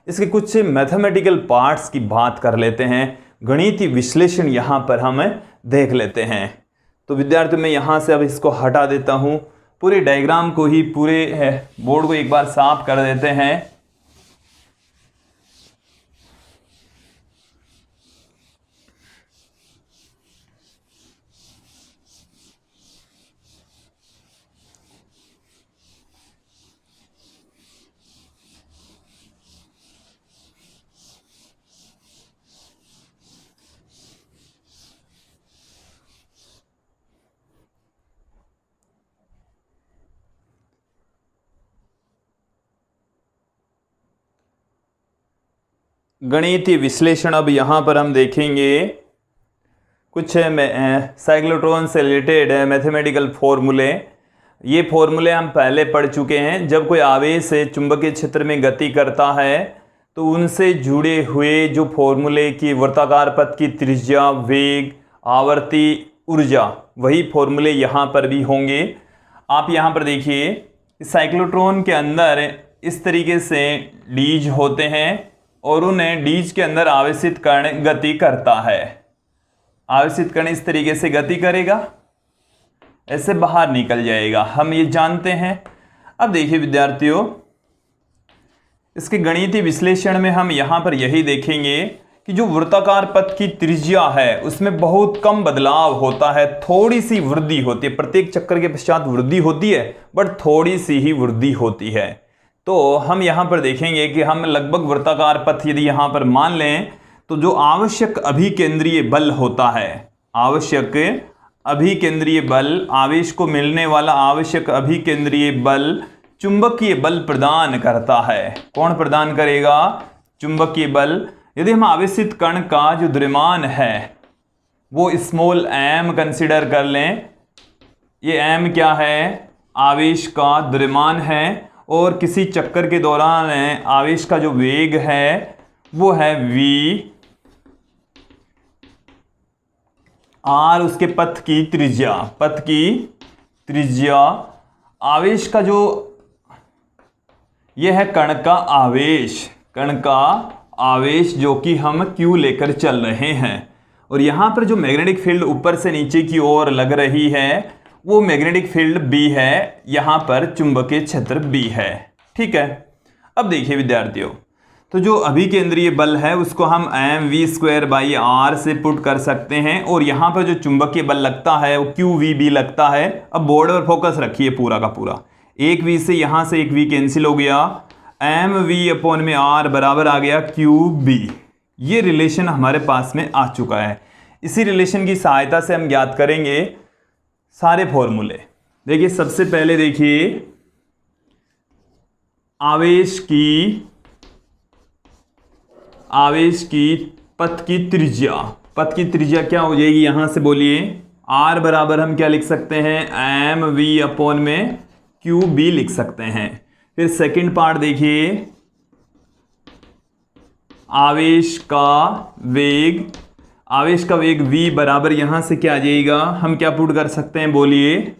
इसके कुछ मैथमेटिकल पार्ट्स की बात कर लेते हैं, गणितीय विश्लेषण यहां पर हम देख लेते हैं। तो विद्यार्थियों मैं यहां से अब इसको हटा देता हूं, पूरे डायग्राम को ही, पूरे बोर्ड को एक बार साफ कर देते हैं। गणितीय विश्लेषण अब यहाँ पर हम देखेंगे कुछ साइक्लोट्रॉन से रिलेटेड मैथमेटिकल फॉर्मूले। ये फॉर्मूले हम पहले पढ़ चुके हैं। जब कोई आवेश चुंबकीय क्षेत्र में गति करता है तो उनसे जुड़े हुए जो फॉर्मूले की वृत्ताकार पथ की त्रिज्या, वेग, आवर्ती, ऊर्जा, वही फॉर्मूले यहाँ पर भी होंगे। आप यहाँ पर देखिए साइक्लोट्रॉन के अंदर इस तरीके से डीज होते हैं और उन्हें डीज के अंदर आवेशित कण गति करता है। आवेशित कण इस तरीके से गति करेगा, ऐसे बाहर निकल जाएगा, हम ये जानते हैं। अब देखिए विद्यार्थियों, इसके गणितीय विश्लेषण में हम यहाँ पर यही देखेंगे कि जो वृत्ताकार पथ की त्रिज्या है उसमें बहुत कम बदलाव होता है, थोड़ी सी वृद्धि होती है। प्रत्येक चक्कर के पश्चात वृद्धि होती है, बट थोड़ी सी ही वृद्धि होती है। तो हम यहाँ पर देखेंगे कि हम लगभग वृत्ताकार पथ यदि यहाँ पर मान लें तो जो आवश्यक अभिकेंद्रीय बल होता है, आवश्यक अभिकेंद्रीय बल, आवेश को मिलने वाला आवश्यक अभिकेंद्रीय बल चुंबकीय बल प्रदान करता है। कौन प्रदान करेगा? चुंबकीय बल। यदि हम आवेशित कण का जो द्रव्यमान है वो स्मॉल m कंसिडर कर लें, ये m क्या है? आवेश का द्रव्यमान है, और किसी चक्कर के दौरान आवेश का जो वेग है वो है v, r उसके पथ की त्रिज्या, आवेश का जो यह है कण का आवेश जो कि हम q लेकर चल रहे हैं, और यहां पर जो मैग्नेटिक फील्ड ऊपर से नीचे की ओर लग रही है वो मैग्नेटिक फील्ड B है, यहां पर चुंबकीय क्षेत्र B है। ठीक है, अब देखिए विद्यार्थियों, तो जो अभिकेंद्रीय बल है उसको हम mv²/r से पुट कर सकते हैं, और यहां पर जो चुंबकीय बल लगता है वो qvb लगता है। अब बोर्ड पर फोकस रखिए पूरा का पूरा, एक v से यहां से एक v कैंसिल हो गया, mv/r बराबर आ गया qb। ये रिलेशन हमारे पास में आ चुका है। इसी रिलेशन की सहायता से हम ज्ञात करेंगे सारे फॉर्मूले। देखिए सबसे पहले देखिए आवेश की पथ की त्रिज्या क्या हो जाएगी? यहां से बोलिए r बराबर हम क्या लिख सकते हैं? mv/qb लिख सकते हैं। फिर सेकंड पार्ट देखिए, आवेश का वेग v बराबर यहां से क्या आ जाएगा? हम क्या पुट कर सकते हैं? बोलिए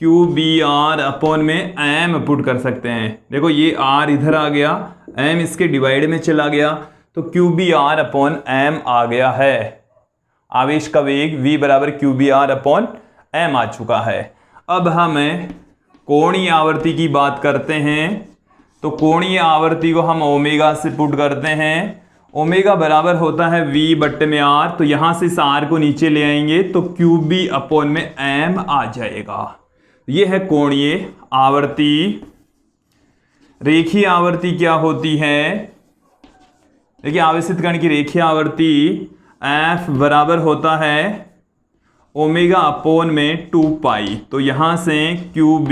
qbr/m पुट कर सकते हैं। देखो ये r इधर आ गया, m इसके डिवाइड में चला गया, तो qbr/m आ गया है। आवेश का वेग v बराबर qbr/m आ चुका है। अब हम कोणीय आवर्ती की बात करते हैं, तो कोणीय आवर्ती को हम ओमेगा से पुट करते हैं। ओमेगा बराबर होता है v/r, तो यहां से इस r को नीचे ले आएंगे तो qb/m आ जाएगा। यह है कोणीय आवर्ती। रेखीय आवर्ती क्या होती है? देखिए आवेशित कण की रेखीय आवर्ती f बराबर होता है ω/2π, तो यहां से qb,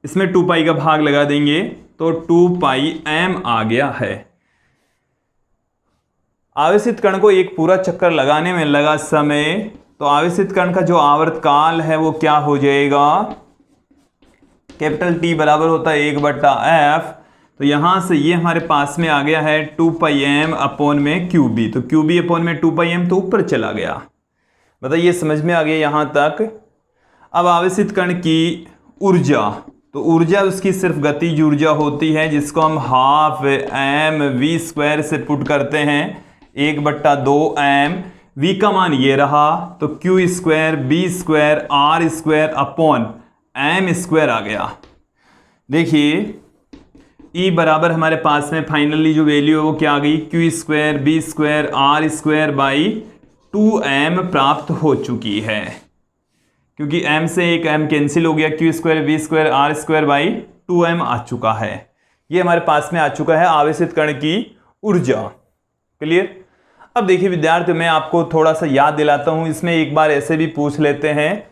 इसमें 2π का भाग लगा देंगे तो 2πm आ गया है। आवेशित कण को एक पूरा चक्कर लगाने में लगा समय, तो आवेशित कण का जो आवर्तकाल है वो क्या हो जाएगा? कैपिटल T बराबर होता है 1/f, तो यहां से ये हमारे पास में आ गया है 2πm/qb, तो qb/2πm तो ऊपर चला गया। बताइए समझ में आ गया यहां तक? अब आवेशित कण की ऊर्जा, तो ऊर्जा उसकी सिर्फ गतिज ऊर्जा होती है जिसको हम 12mv² से पुट करते हैं 1/2m। v का मान ये रहा, तो q² b² r² आ गया। देखिए E बराबर हमारे पास में फाइनली जो वैल्यू है वो क्या आ गई? q² b² r²/2m प्राप्त हो चुकी है, क्योंकि m से एक m कैंसिल हो गया, q² b² r²/2m आ चुका है। ये हमारे पास में आ चुका है आवेशित कण की ऊर्जा। क्लियर? अब देखिए विद्यार्थियों, मैं आपको थोड़ा सा याद दिलाता हूं, इसमें एक बार ऐसे भी पूछ लेते हैं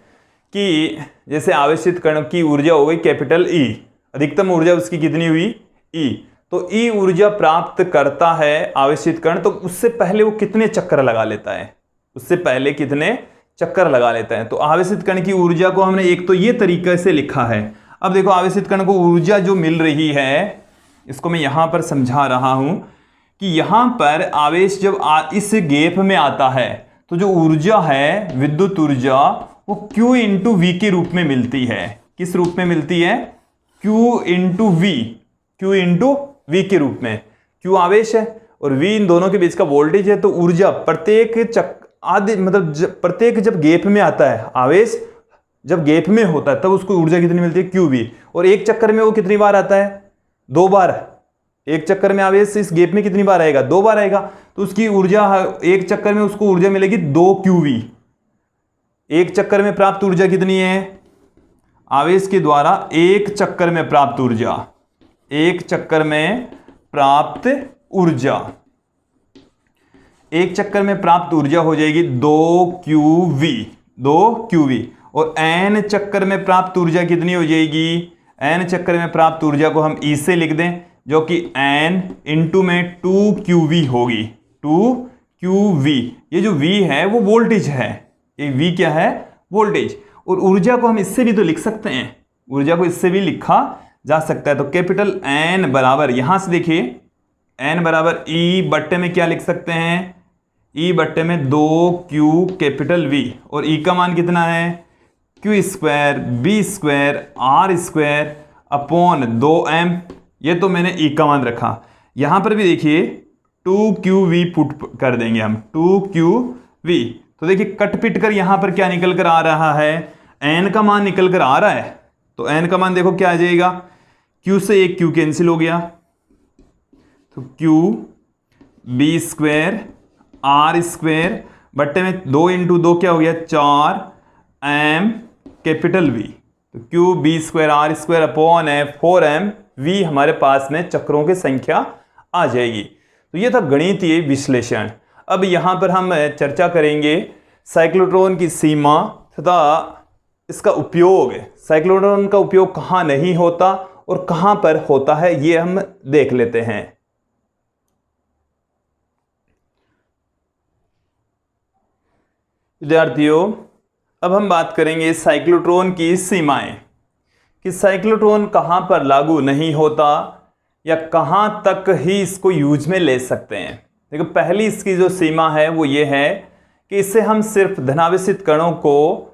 कि जैसे आवेशित कण की ऊर्जा हो गई कैपिटल E, अधिकतम ऊर्जा उसकी कितनी हुई? E, तो E ऊर्जा प्राप्त करता है आवेशित कण, तो उससे पहले वो कितने चक्कर लगा लेता है? तो आवेशित कण की ऊर्जा को हमने एक तो ये तरीके से लिखा है। अब देखो आवेशित कण को ऊर्जा जो मिल रही है, इसको मैं यहां पर समझा रहा हूं कि यहां पर आवेश जब इस गैप में आता है तो जो ऊर्जा है, विद्युत ऊर्जा, वो Q इंटू V के रूप में मिलती है। किस रूप में मिलती है? Q इंटू V के रूप में। Q आवेश है और V इन दोनों के बीच का वोल्टेज है, तो ऊर्जा प्रत्येक जब गैप में आता है, आवेश जब गैप में होता है तब उसको ऊर्जा कितनी मिलती है? QV। और एक चक्कर में वो कितनी बार आता है? 2 बार। एक चक्कर में आवेश इस गैप में कितनी बार आएगा? 2 बार आएगा, तो उसकी ऊर्जा, एक चक्कर में उसको ऊर्जा मिलेगी 2 QV। एक चक्कर में प्राप्त ऊर्जा कितनी है? आवेश के द्वारा एक चक्कर में प्राप्त ऊर्जा, एक चक्कर में प्राप्त ऊर्जा, एक चक्कर में प्राप्त ऊर्जा हो जाएगी 2qv, 2qv। और n चक्कर में प्राप्त ऊर्जा कितनी हो जाएगी? n चक्कर में प्राप्त ऊर्जा को हम E से लिख दें, जो कि n इंटू में 2qv होगी, 2qv। ये जो v है वो वोल्टेज है, ये v क्या है? वोल्टेज। और ऊर्जा को हम इससे भी तो लिख सकते हैं, ऊर्जा को इससे भी लिखा जा सकता है। तो कैपिटल N बराबर, यहां से देखिए N बराबर E बट्टे में क्या लिख सकते हैं? E बट्टे में 2Q कैपिटल V, और E का मान कितना है? Q square B square R square upon 2M। ये तो मैंने E का मान रखा। यहां पर भी देखिए 2QV पुट कर देंगे हम, 2QV। तो देखिए कट पिट कर यहां पर क्या निकल कर आ रहा है? N का मान निकल कर आ रहा है। तो N का मान देखो क्या आ जाएगा? Q से एक Q कैंसिल हो गया, तो Q B square R square बट्टे में 2 इंटू 2 क्या हो गया? 4M capital V। तो Q B square R square upon 4M V हमारे पास में चक्रों की संख्या आ जाएगी। तो ये था गणितीय विश्लेषण। अब यहाँ पर हम चर्चा करेंगे साइक्लोट्रॉन की सीमा तथा इसका उपयोग, साइक्लोट्रॉन का उपयोग कहाँ नहीं होता और कहाँ पर होता है, ये हम देख लेते हैं। विद्यार्थियों, अब हम बात करेंगे साइक्लोट्रॉन की सीमाएं, कि साइक्लोट्रॉन कहाँ पर लागू नहीं होता या कहाँ तक ही इसको यूज में ले सकते हैं। देखो पहली इसकी जो सीमा है वो ये है कि इससे हम सिर्फ धनावेशित कणों को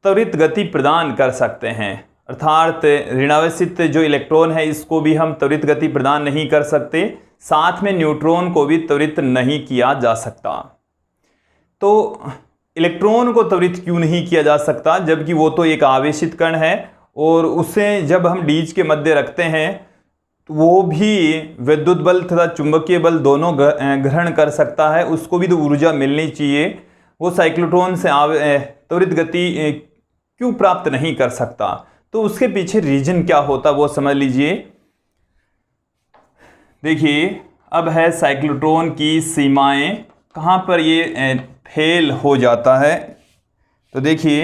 त्वरित गति प्रदान कर सकते हैं, अर्थात ऋणावेशित जो इलेक्ट्रॉन है इसको भी हम त्वरित गति प्रदान नहीं कर सकते, साथ में न्यूट्रॉन को भी त्वरित नहीं किया जा सकता। तो इलेक्ट्रॉन को त्वरित क्यों नहीं किया जा सकता, जबकि वो तो एक आवेशित कण है और उसे जब हम डीज के मध्य रखते हैं तो वो भी विद्युत बल तथा चुंबकीय बल दोनों ग्रहण कर सकता है, उसको भी तो ऊर्जा मिलनी चाहिए। वो साइक्लोट्रॉन से त्वरित गति क्यों प्राप्त नहीं कर सकता? तो उसके पीछे रीजन क्या होता वो समझ लीजिए। देखिए अब है साइक्लोट्रॉन की सीमाएं, कहाँ पर ये फेल हो जाता है। तो देखिए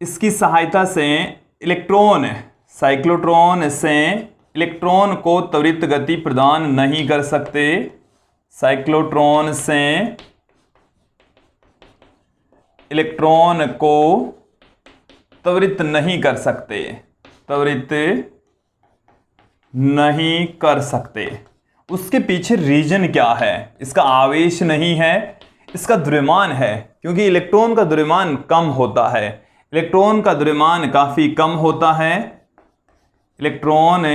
इसकी सहायता से इलेक्ट्रॉन, साइक्लोट्रॉन से इलेक्ट्रॉन को त्वरित गति प्रदान नहीं कर सकते, साइक्लोट्रॉन से इलेक्ट्रॉन को त्वरित नहीं कर सकते, त्वरित नहीं कर सकते। उसके पीछे रीजन क्या है? इसका आवेश नहीं है, इसका द्रव्यमान है, क्योंकि इलेक्ट्रॉन का द्रव्यमान कम होता है, इलेक्ट्रॉन का द्रव्यमान काफी कम होता है, इलेक्ट्रॉन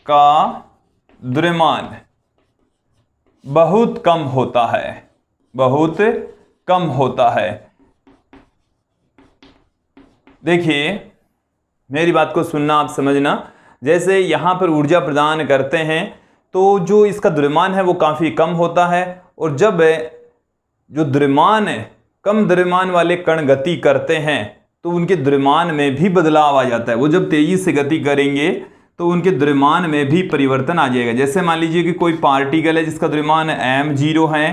का द्रव्यमान बहुत कम होता है, बहुत कम होता है। देखिए मेरी बात को सुनना, आप समझना। जैसे यहाँ पर ऊर्जा प्रदान करते हैं तो जो इसका द्रव्यमान है वो काफ़ी कम होता है, और जब जो द्रव्यमान कम द्रव्यमान वाले कण गति करते हैं तो उनके द्रव्यमान में भी बदलाव आ जाता है। वो जब तेजी से गति करेंगे तो उनके द्रव्यमान में भी परिवर्तन आ जाएगा। जैसे मान लीजिए कि कोई पार्टिकल है जिसका द्रव्यमान m0 है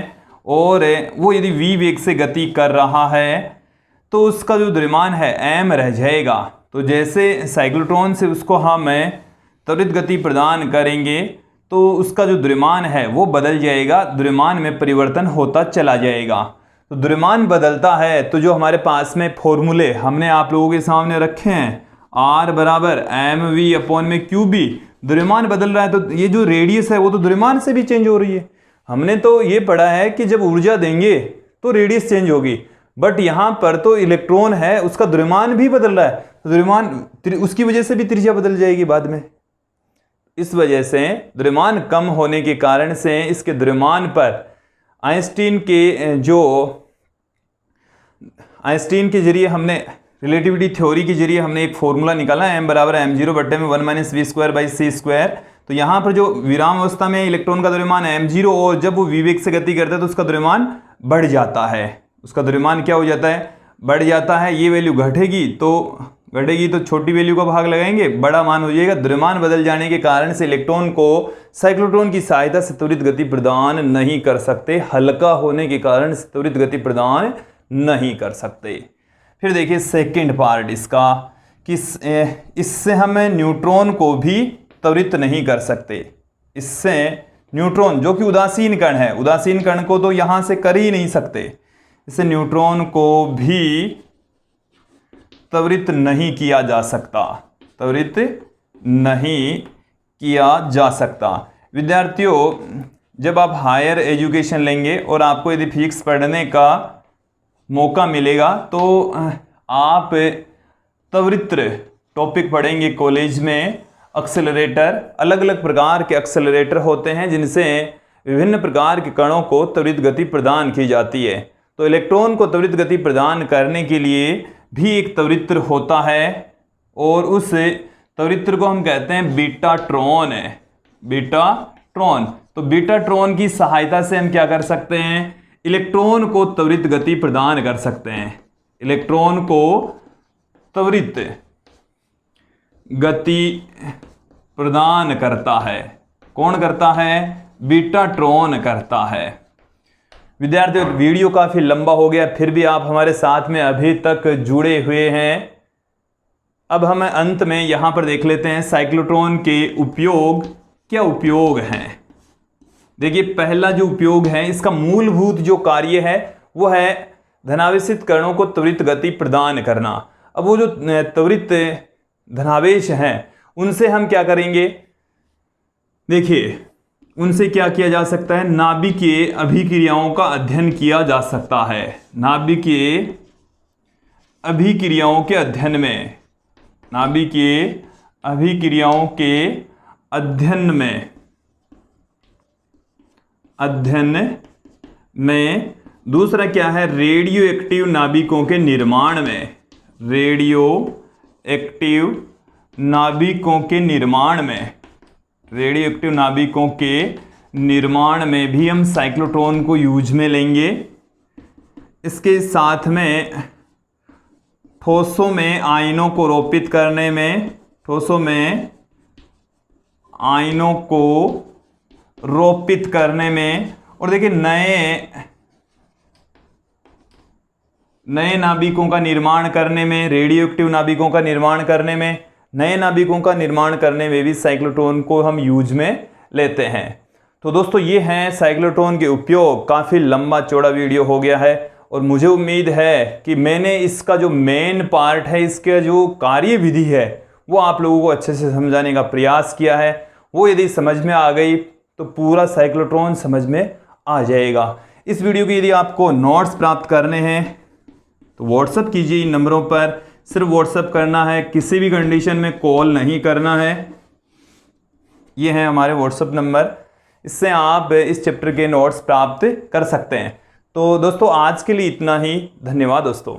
और वो यदि v वेग से गति कर रहा है तो उसका जो द्रव्यमान है m रह जाएगा। तो जैसे साइक्लोट्रॉन से उसको हम त्वरित गति प्रदान करेंगे तो उसका जो द्रव्यमान है वो बदल जाएगा, द्रव्यमान में परिवर्तन होता चला जाएगा। तो द्रव्यमान बदलता है तो जो हमारे पास में फॉर्मूले हमने आप लोगों के सामने रखे हैं, R बराबर mv अपॉन में qb, द्रव्यमान बदल रहा है तो ये जो रेडियस है वो तो द्रव्यमान से भी चेंज हो रही है। हमने तो ये पढ़ा है कि जब ऊर्जा देंगे तो रेडियस चेंज होगी, बट यहाँ पर तो इलेक्ट्रॉन है उसका द्रव्यमान भी बदल रहा है, तो द्रव्यमान उसकी वजह से भी त्रिज्या बदल जाएगी बाद में। इस वजह से द्रव्यमान कम होने के कारण से इसके द्रव्यमान पर आइंस्टीन के जरिए हमने रिलेटिविटी थ्योरी के जरिए हमने एक फॉर्मूला निकाला, m बराबर m0 बट्टे में 1 - v square by c square. तो यहाँ पर जो विराम अवस्था में इलेक्ट्रॉन का द्रव्यमान m0 और जब वो v वेग से गति करता है तो उसका द्रव्यमान बढ़ जाता है, उसका द्रव्यमान क्या हो जाता है? बढ़ जाता है, ये वैल्यू घटेगी तो छोटी वैल्यू का भाग लगाएंगे, बड़ा मान हो जाएगा। द्रव्यमान बदल जाने के कारण से इलेक्ट्रॉन को साइक्लोट्रॉन की सहायता से त्वरित गति प्रदान नहीं कर सकते, हल्का होने के कारण से त्वरित गति प्रदान नहीं कर सकते। फिर देखिए सेकंड पार्ट इसका कि इससे हम न्यूट्रॉन को भी त्वरित नहीं कर सकते। इससे न्यूट्रॉन जो कि उदासीन कण है, उदासीन कण को तो यहां से कर ही नहीं सकते, इससे न्यूट्रॉन को भी त्वरित नहीं किया जा सकता, त्वरित नहीं किया जा सकता। विद्यार्थियों, जब आप हायर एजुकेशन लेंगे और आपको यदि फिजिक्स पढ़ने का मौका मिलेगा तो आप त्वरित टॉपिक पढ़ेंगे कॉलेज में। एक्सेलरेटर, अलग अलग प्रकार के एक्सेलरेटर होते हैं जिनसे विभिन्न प्रकार के कणों को त्वरित गति प्रदान की जाती है। तो इलेक्ट्रॉन को त्वरित गति प्रदान करने के लिए भी एक त्वरित्र होता है और उस त्वरित्र को हम कहते हैं बीटाट्रॉन है, बीटाट्रॉन। तो बीटाट्रॉन की सहायता से हम क्या कर सकते हैं, इलेक्ट्रॉन को त्वरित गति प्रदान कर सकते हैं। इलेक्ट्रॉन को त्वरित गति प्रदान करता है, कौन करता है, बीटाट्रॉन करता है। विद्यार्थियों, वीडियो काफी लंबा हो गया, फिर भी आप हमारे साथ में अभी तक जुड़े हुए हैं। अब हम अंत में यहां पर देख लेते हैं साइक्लोट्रॉन के उपयोग, क्या उपयोग हैं। देखिए पहला जो उपयोग है, इसका मूलभूत जो कार्य है वो है धनावेशित कणों को त्वरित गति प्रदान करना। अब वो जो त्वरित धनावेश हैं उनसे हम क्या करेंगे, देखिए उनसे क्या किया जा सकता है, नाभिकीय अभिक्रियाओं का अध्ययन किया जा सकता है। नाभिकीय अभिक्रियाओं के अध्ययन में, नाभिकीय अभिक्रियाओं के अध्ययन में दूसरा क्या है, रेडियो एक्टिव नाभिकों के निर्माण में, रेडियो एक्टिव नाभिकों के निर्माण में, रेडियो एक्टिव नाभिकों के निर्माण में भी हम साइक्लोट्रॉन को यूज में लेंगे। इसके साथ में ठोसों में आयनों को रोपित करने में, ठोसों में आयनों को रोपित करने में, और देखिए नए नाभिकों का निर्माण करने में, रेडियो एक्टिव नाभिकों का निर्माण करने में, नए नाभिकों का निर्माण करने में भी साइक्लोट्रॉन को हम यूज में लेते हैं। तो दोस्तों ये हैं साइक्लोट्रॉन के उपयोग। काफ़ी लंबा चौड़ा वीडियो हो गया है और मुझे उम्मीद है कि मैंने इसका जो मेन पार्ट है, इसका जो कार्य विधि है वो आप लोगों को अच्छे से समझाने का प्रयास किया है। वो यदि समझ में आ गई तो पूरा साइक्लोट्रॉन समझ में आ जाएगा। इस वीडियो की यदि आपको नोट्स प्राप्त करने हैं तो व्हाट्सअप कीजिए इन नंबरों पर, सिर्फ व्हाट्सअप करना है, किसी भी कंडीशन में कॉल नहीं करना है। ये है हमारे व्हाट्सअप नंबर, इससे आप इस चैप्टर के नोट्स प्राप्त कर सकते हैं। तो दोस्तों आज के लिए इतना ही, धन्यवाद दोस्तों।